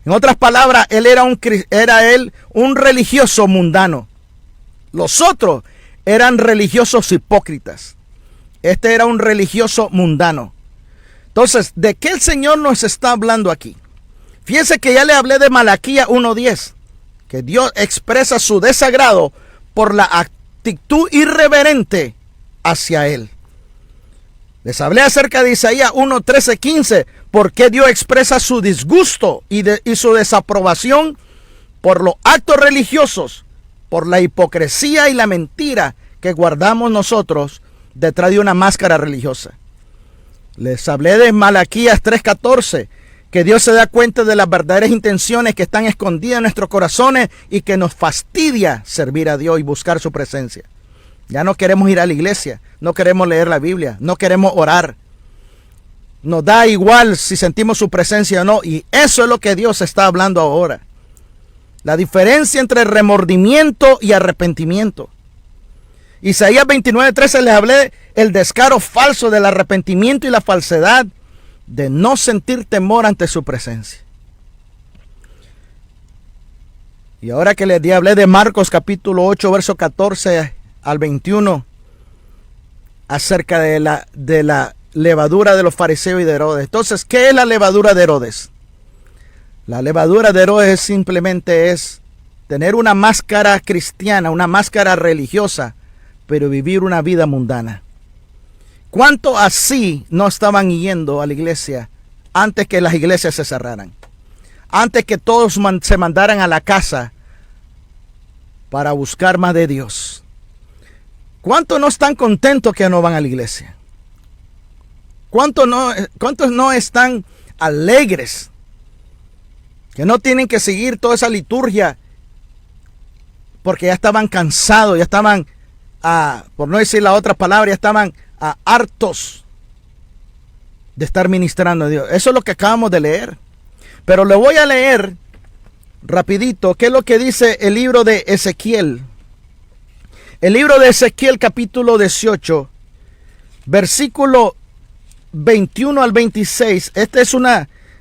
En otras palabras, él era un religioso mundano. Los otros eran religiosos hipócritas. Este era un religioso mundano. Entonces, ¿de qué el Señor nos está hablando aquí? Fíjense que ya le hablé de Malaquías 1:10, que Dios expresa su desagrado por la actitud irreverente hacia Él. Les hablé acerca de Isaías 1:13-15, porque Dios expresa su disgusto y su desaprobación por los actos religiosos, por la hipocresía y la mentira que guardamos nosotros detrás de una máscara religiosa. Les hablé de Malaquías 3:14, que Dios se da cuenta de las verdaderas intenciones que están escondidas en nuestros corazones y que nos fastidia servir a Dios y buscar su presencia. Ya no queremos ir a la iglesia, no queremos leer la Biblia, no queremos orar. Nos da igual si sentimos su presencia o no, y eso es lo que Dios está hablando ahora. La diferencia entre remordimiento y arrepentimiento. Isaías 29:13 les hablé el descaro falso del arrepentimiento y la falsedad de no sentir temor ante su presencia. Y ahora que les hablé de Marcos capítulo 8, verso 14 al 21, acerca de la levadura de los fariseos y de Herodes. Entonces, ¿qué es la levadura de Herodes? La levadura de Herodes simplemente es tener una máscara cristiana, una máscara religiosa, pero vivir una vida mundana. ¿Cuánto así no estaban yendo a la iglesia antes que las iglesias se cerraran? Antes que todos se mandaran a la casa para buscar más de Dios. ¿Cuántos no están contentos que no van a la iglesia? ¿Cuántos no están alegres que no tienen que seguir toda esa liturgia porque ya estaban cansados, ya estaban, por no decir la otra palabra, ya estaban hartos de estar ministrando a Dios? Eso es lo que acabamos de leer. Pero le voy a leer rapidito qué es lo que dice el libro de Ezequiel. El libro de Ezequiel capítulo 18, versículo 21 al 26.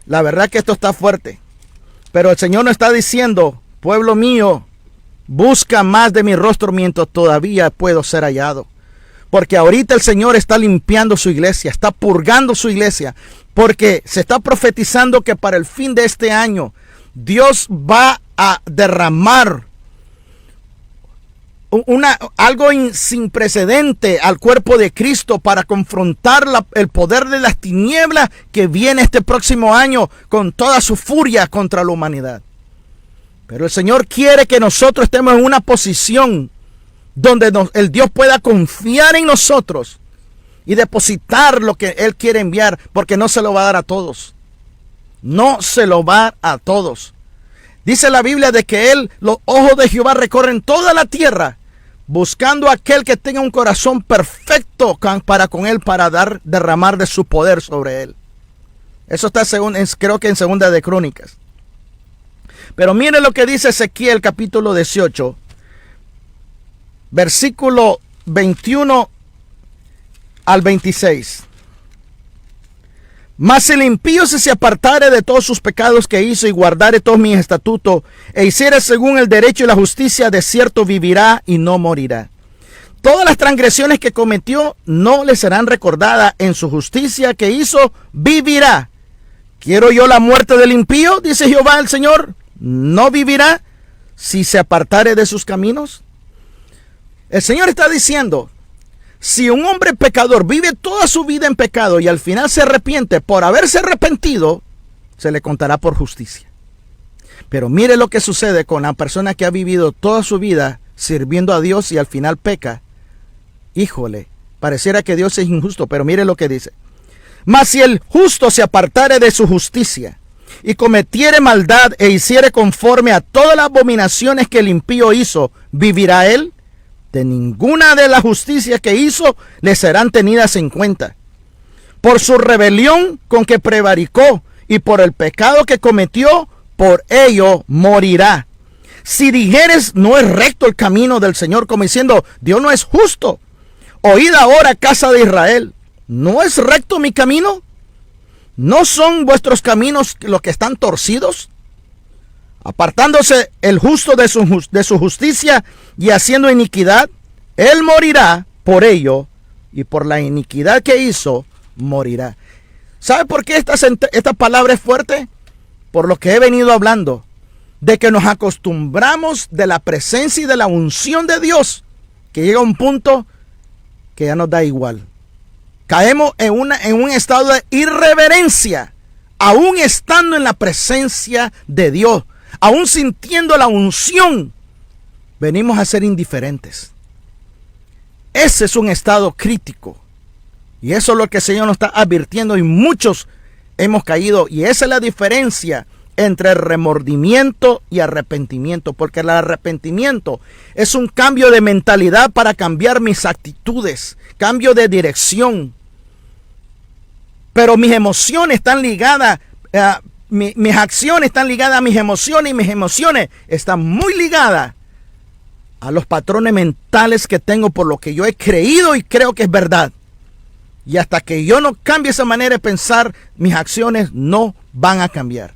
La verdad que esto está fuerte. Pero el Señor nos está diciendo: pueblo mío, busca más de mi rostro mientras todavía puedo ser hallado. Porque ahorita el Señor está limpiando su iglesia, está purgando su iglesia. Porque se está profetizando que para el fin de este año Dios va a derramar algo sin precedente al cuerpo de Cristo para confrontar el poder de las tinieblas que viene este próximo año con toda su furia contra la humanidad. Pero el Señor quiere que nosotros estemos en una posición donde el Dios pueda confiar en nosotros y depositar lo que Él quiere enviar, porque no se lo va a dar a todos. No se lo va a dar a todos. Dice la Biblia de que los ojos de Jehová recorren toda la tierra, buscando a aquel que tenga un corazón perfecto para con Él, para derramar de su poder sobre Él. Eso está creo que en Segunda de Crónicas. Pero mire lo que dice Ezequiel capítulo 18, versículo 21 al 26. Mas el impío, si se apartare de todos sus pecados que hizo y guardare todos mis estatutos e hiciere según el derecho y la justicia, de cierto vivirá y no morirá. Todas las transgresiones que cometió no le serán recordadas, en su justicia que hizo vivirá. ¿Quiero yo la muerte del impío?, dice Jehová el Señor. ¿No vivirá si se apartare de sus caminos? El Señor está diciendo: si un hombre pecador vive toda su vida en pecado y al final se arrepiente, por haberse arrepentido, se le contará por justicia. Pero mire lo que sucede con la persona que ha vivido toda su vida sirviendo a Dios y al final peca. Híjole, pareciera que Dios es injusto, pero mire lo que dice. Mas si el justo se apartare de su justicia y cometiere maldad e hiciere conforme a todas las abominaciones que el impío hizo, ¿vivirá él? De ninguna de las justicias que hizo le serán tenidas en cuenta. Por su rebelión con que prevaricó y por el pecado que cometió, por ello morirá. Si dijeres: no es recto el camino del Señor, como diciendo: Dios no es justo, oíd ahora, casa de Israel, ¿no es recto mi camino? ¿No son vuestros caminos los que están torcidos? Apartándose el justo de su justicia y haciendo iniquidad, él morirá por ello, y por la iniquidad que hizo, morirá. ¿Sabe por qué esta palabra es fuerte? Por lo que he venido hablando, de que nos acostumbramos de la presencia y de la unción de Dios, que llega a un punto que ya nos da igual. Caemos en un estado de irreverencia, aún estando en la presencia de Dios, aún sintiendo la unción, venimos a ser indiferentes. Ese es un estado crítico. Y eso es lo que el Señor nos está advirtiendo, y muchos hemos caído. Y esa es la diferencia entre remordimiento y arrepentimiento, porque el arrepentimiento es un cambio de mentalidad para cambiar mis actitudes, cambio de dirección. Pero mis emociones están ligadas, mis acciones están ligadas a mis emociones, y mis emociones están muy ligadas a los patrones mentales que tengo por lo que yo he creído y creo que es verdad. Y hasta que yo no cambie esa manera de pensar, mis acciones no van a cambiar.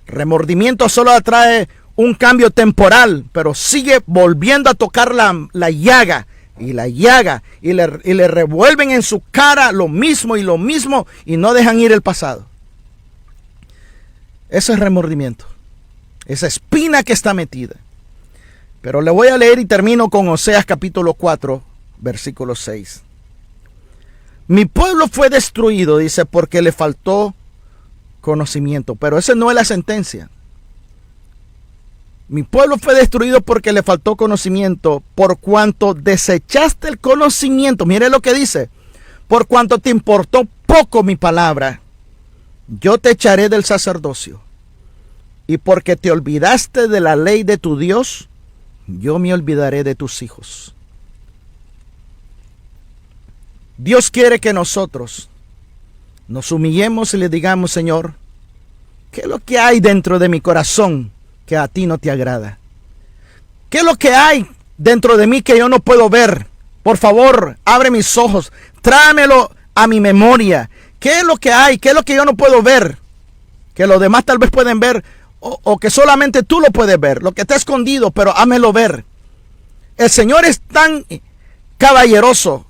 Remordimiento solo atrae un cambio temporal, pero sigue volviendo a tocar la llaga y la llaga, y le revuelven en su cara lo mismo y no dejan ir el pasado. Eso es remordimiento, esa espina que está metida. Pero le voy a leer y termino con Oseas capítulo 4, versículo 6. Mi pueblo fue destruido, dice, porque le faltó conocimiento. Pero esa no es la sentencia. Mi pueblo fue destruido porque le faltó conocimiento, por cuanto desechaste el conocimiento. Mire lo que dice. Por cuanto te importó poco mi palabra, yo te echaré del sacerdocio. Y porque te olvidaste de la ley de tu Dios, yo me olvidaré de tus hijos. Dios quiere que nosotros nos humillemos y le digamos: Señor, ¿qué es lo que hay dentro de mi corazón que a ti no te agrada? ¿Qué es lo que hay dentro de mí que yo no puedo ver? Por favor, abre mis ojos, tráemelo a mi memoria. ¿Qué es lo que hay? ¿Qué es lo que yo no puedo ver? Que los demás tal vez pueden ver, o que solamente tú lo puedes ver, lo que está escondido, pero hámelo ver. El Señor es tan caballeroso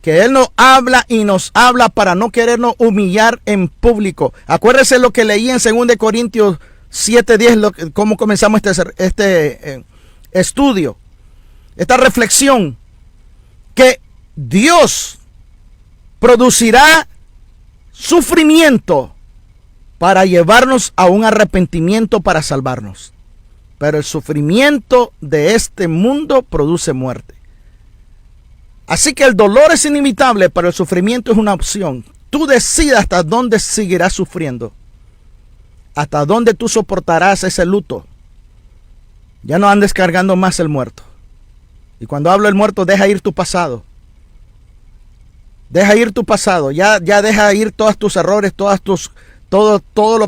que Él nos habla y nos habla para no querernos humillar en público. Acuérdese lo que leí en 2 Corintios 7:10, cómo comenzamos este estudio, esta reflexión, que Dios producirá sufrimiento para llevarnos a un arrepentimiento para salvarnos. Pero el sufrimiento de este mundo produce muerte. Así que el dolor es inevitable, pero el sufrimiento es una opción. Tú decides hasta dónde seguirás sufriendo. Hasta dónde tú soportarás ese luto. Ya no andes cargando más el muerto. Y cuando hablo del muerto, deja ir tu pasado. Deja ir tu pasado. Ya deja ir todos tus errores, todo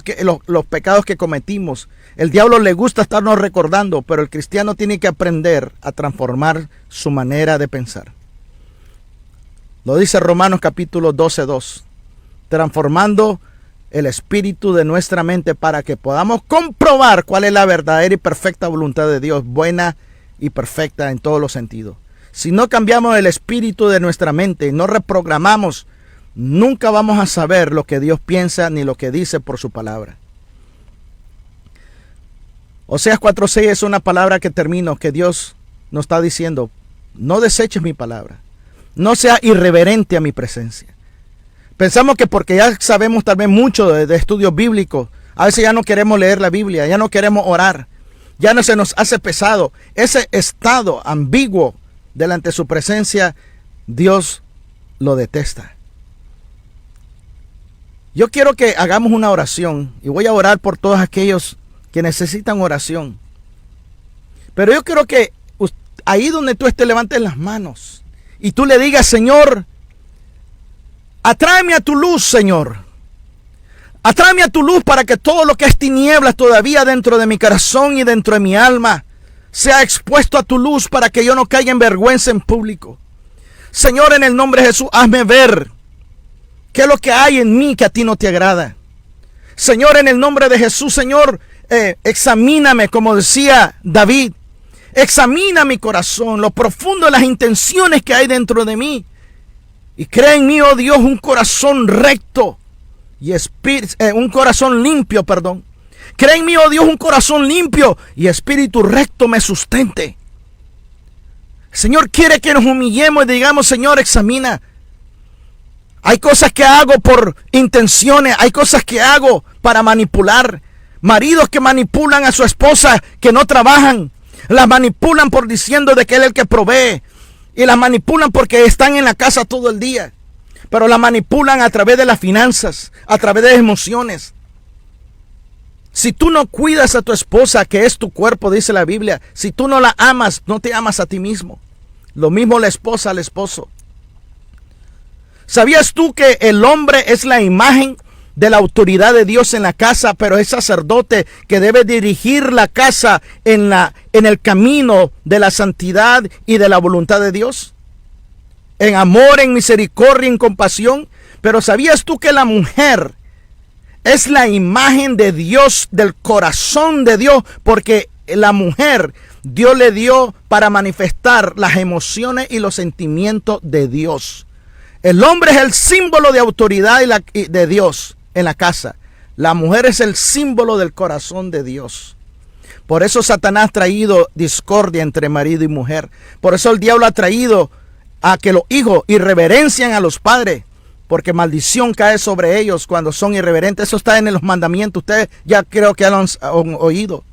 los pecados que cometimos. El diablo le gusta estarnos recordando, pero el cristiano tiene que aprender a transformar su manera de pensar. Lo dice Romanos capítulo 12:2. Transformando el espíritu de nuestra mente para que podamos comprobar cuál es la verdadera y perfecta voluntad de Dios, buena y perfecta en todos los sentidos. Si no cambiamos el espíritu de nuestra mente y no reprogramamos, nunca vamos a saber lo que Dios piensa ni lo que dice por su palabra. Oseas 4:6 es una palabra que termino, que Dios nos está diciendo: no deseches mi palabra. No seas irreverente a mi presencia. Pensamos que porque ya sabemos tal vez mucho de estudios bíblicos, a veces ya no queremos leer la Biblia, ya no queremos orar, ya no se nos hace pesado. Ese estado ambiguo delante de su presencia, Dios lo detesta. Yo quiero que hagamos una oración, y voy a orar por todos aquellos que necesitan oración. Pero yo quiero que ahí donde tú estés, levantes las manos y tú le digas: Señor, atráeme a tu luz, Señor. Atráeme a tu luz para que todo lo que es tinieblas todavía dentro de mi corazón y dentro de mi alma sea expuesto a tu luz, para que yo no caiga en vergüenza en público. Señor, en el nombre de Jesús, hazme ver qué es lo que hay en mí que a ti no te agrada. Señor, en el nombre de Jesús, Señor, examíname, como decía David. Examina mi corazón, lo profundo de las intenciones que hay dentro de mí. Y crea en mí, oh Dios, un corazón recto y un corazón limpio, perdón. Crea en mí, oh Dios, un corazón limpio y espíritu recto me sustente. Señor quiere que nos humillemos y digamos, Señor, examina. Hay cosas que hago por intenciones, hay cosas que hago para manipular. Maridos que manipulan a su esposa, que no trabajan. Las manipulan por diciendo de que él es el que provee. Y las manipulan porque están en la casa todo el día. Pero la manipulan a través de las finanzas, a través de las emociones. Si tú no cuidas a tu esposa, que es tu cuerpo, dice la Biblia, si tú no la amas, no te amas a ti mismo. Lo mismo la esposa al esposo. ¿Sabías tú que el hombre es la imagen de la autoridad de Dios en la casa, pero es sacerdote que debe dirigir la casa en el camino de la santidad y de la voluntad de Dios? En amor, en misericordia, en compasión. Pero ¿sabías tú que la mujer es la imagen de Dios, del corazón de Dios? Porque la mujer Dios le dio para manifestar las emociones y los sentimientos de Dios. El hombre es el símbolo de autoridad de Dios en la casa. La mujer es el símbolo del corazón de Dios. Por eso Satanás ha traído discordia entre marido y mujer. Por eso el diablo ha traído a que los hijos irreverencian a los padres, porque maldición cae sobre ellos cuando son irreverentes. Eso está en los mandamientos. Ustedes ya creo que han oído.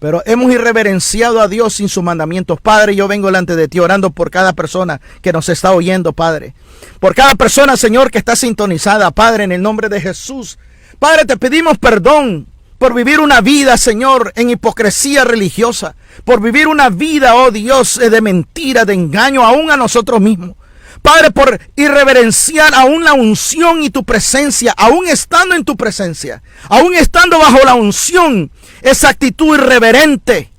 Pero hemos irreverenciado a Dios sin sus mandamientos. Padre, yo vengo delante de ti orando por cada persona que nos está oyendo, Padre. Por cada persona, Señor, que está sintonizada, Padre, en el nombre de Jesús. Padre, te pedimos perdón por vivir una vida, Señor, en hipocresía religiosa. Por vivir una vida, oh Dios, de mentira, de engaño, aún a nosotros mismos. Padre, por irreverenciar aún la unción y tu presencia, aún estando en tu presencia, aún estando bajo la unción, esa actitud irreverente,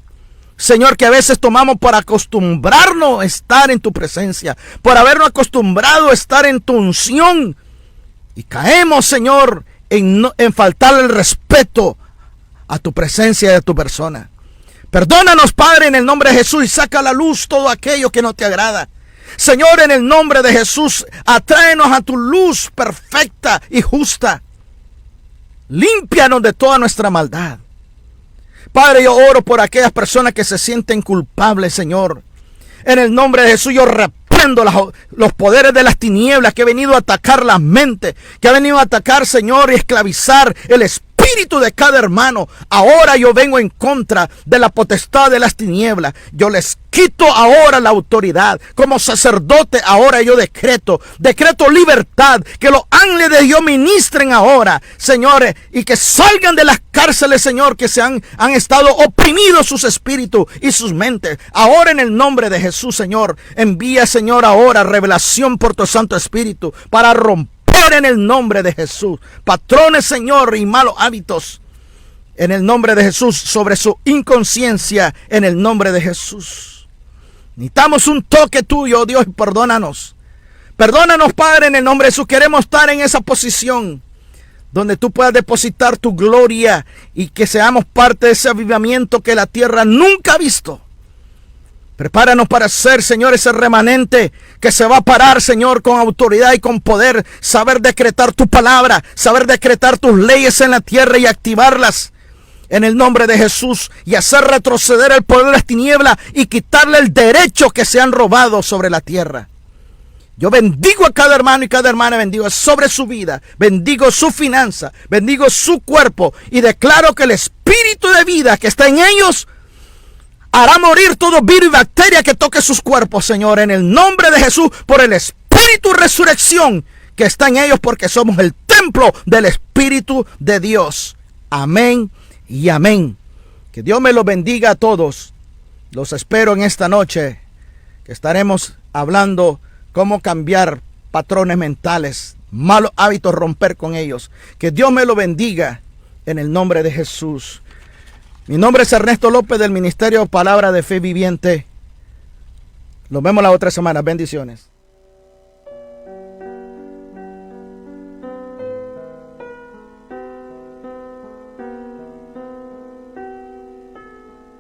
Señor, que a veces tomamos por acostumbrarnos a estar en tu presencia, por habernos acostumbrado a estar en tu unción, y caemos, Señor, en faltar el respeto a tu presencia y a tu persona. Perdónanos, Padre, en el nombre de Jesús, y saca a la luz todo aquello que no te agrada. Señor, en el nombre de Jesús, atráenos a tu luz perfecta y justa. Límpianos de toda nuestra maldad. Padre, yo oro por aquellas personas que se sienten culpables, Señor. En el nombre de Jesús, yo reprendo los poderes de las tinieblas que ha venido a atacar la mente, que ha venido a atacar, Señor, y esclavizar el espíritu de cada hermano. Ahora yo vengo en contra de la potestad de las tinieblas. Yo les quito ahora la autoridad. Como sacerdote ahora yo decreto libertad. Que los ángeles de Dios ministren ahora, señores, y que salgan de las cárceles, Señor, que han estado oprimidos sus espíritus y sus mentes. Ahora en el nombre de Jesús, Señor, envía, Señor, ahora revelación por tu Santo Espíritu para romper en el nombre de Jesús patrones, Señor, y malos hábitos en el nombre de Jesús sobre su inconsciencia en el nombre de Jesús. Necesitamos un toque tuyo, oh Dios, y perdónanos. Perdónanos, Padre, en el nombre de Jesús. Queremos estar en esa posición donde tú puedas depositar tu gloria y que seamos parte de ese avivamiento que la tierra nunca ha visto. Prepáranos para ser, Señor, ese remanente que se va a parar, Señor, con autoridad y con poder. Saber decretar tu palabra, saber decretar tus leyes en la tierra y activarlas en el nombre de Jesús. Y hacer retroceder el poder de las tinieblas y quitarle el derecho que se han robado sobre la tierra. Yo bendigo a cada hermano y cada hermana, bendigo sobre su vida, bendigo su finanza, bendigo su cuerpo y declaro que el espíritu de vida que está en ellos hará morir todo virus y bacteria que toque sus cuerpos, Señor, en el nombre de Jesús, por el espíritu de resurrección que está en ellos, porque somos el templo del Espíritu de Dios. Amén y amén. Que Dios me los bendiga a todos. Los espero en esta noche, que estaremos hablando cómo cambiar patrones mentales, malos hábitos, romper con ellos. Que Dios me lo bendiga en el nombre de Jesús. Mi nombre es Ernesto López del Ministerio Palabra de Fe Viviente. Nos vemos la otra semana. Bendiciones.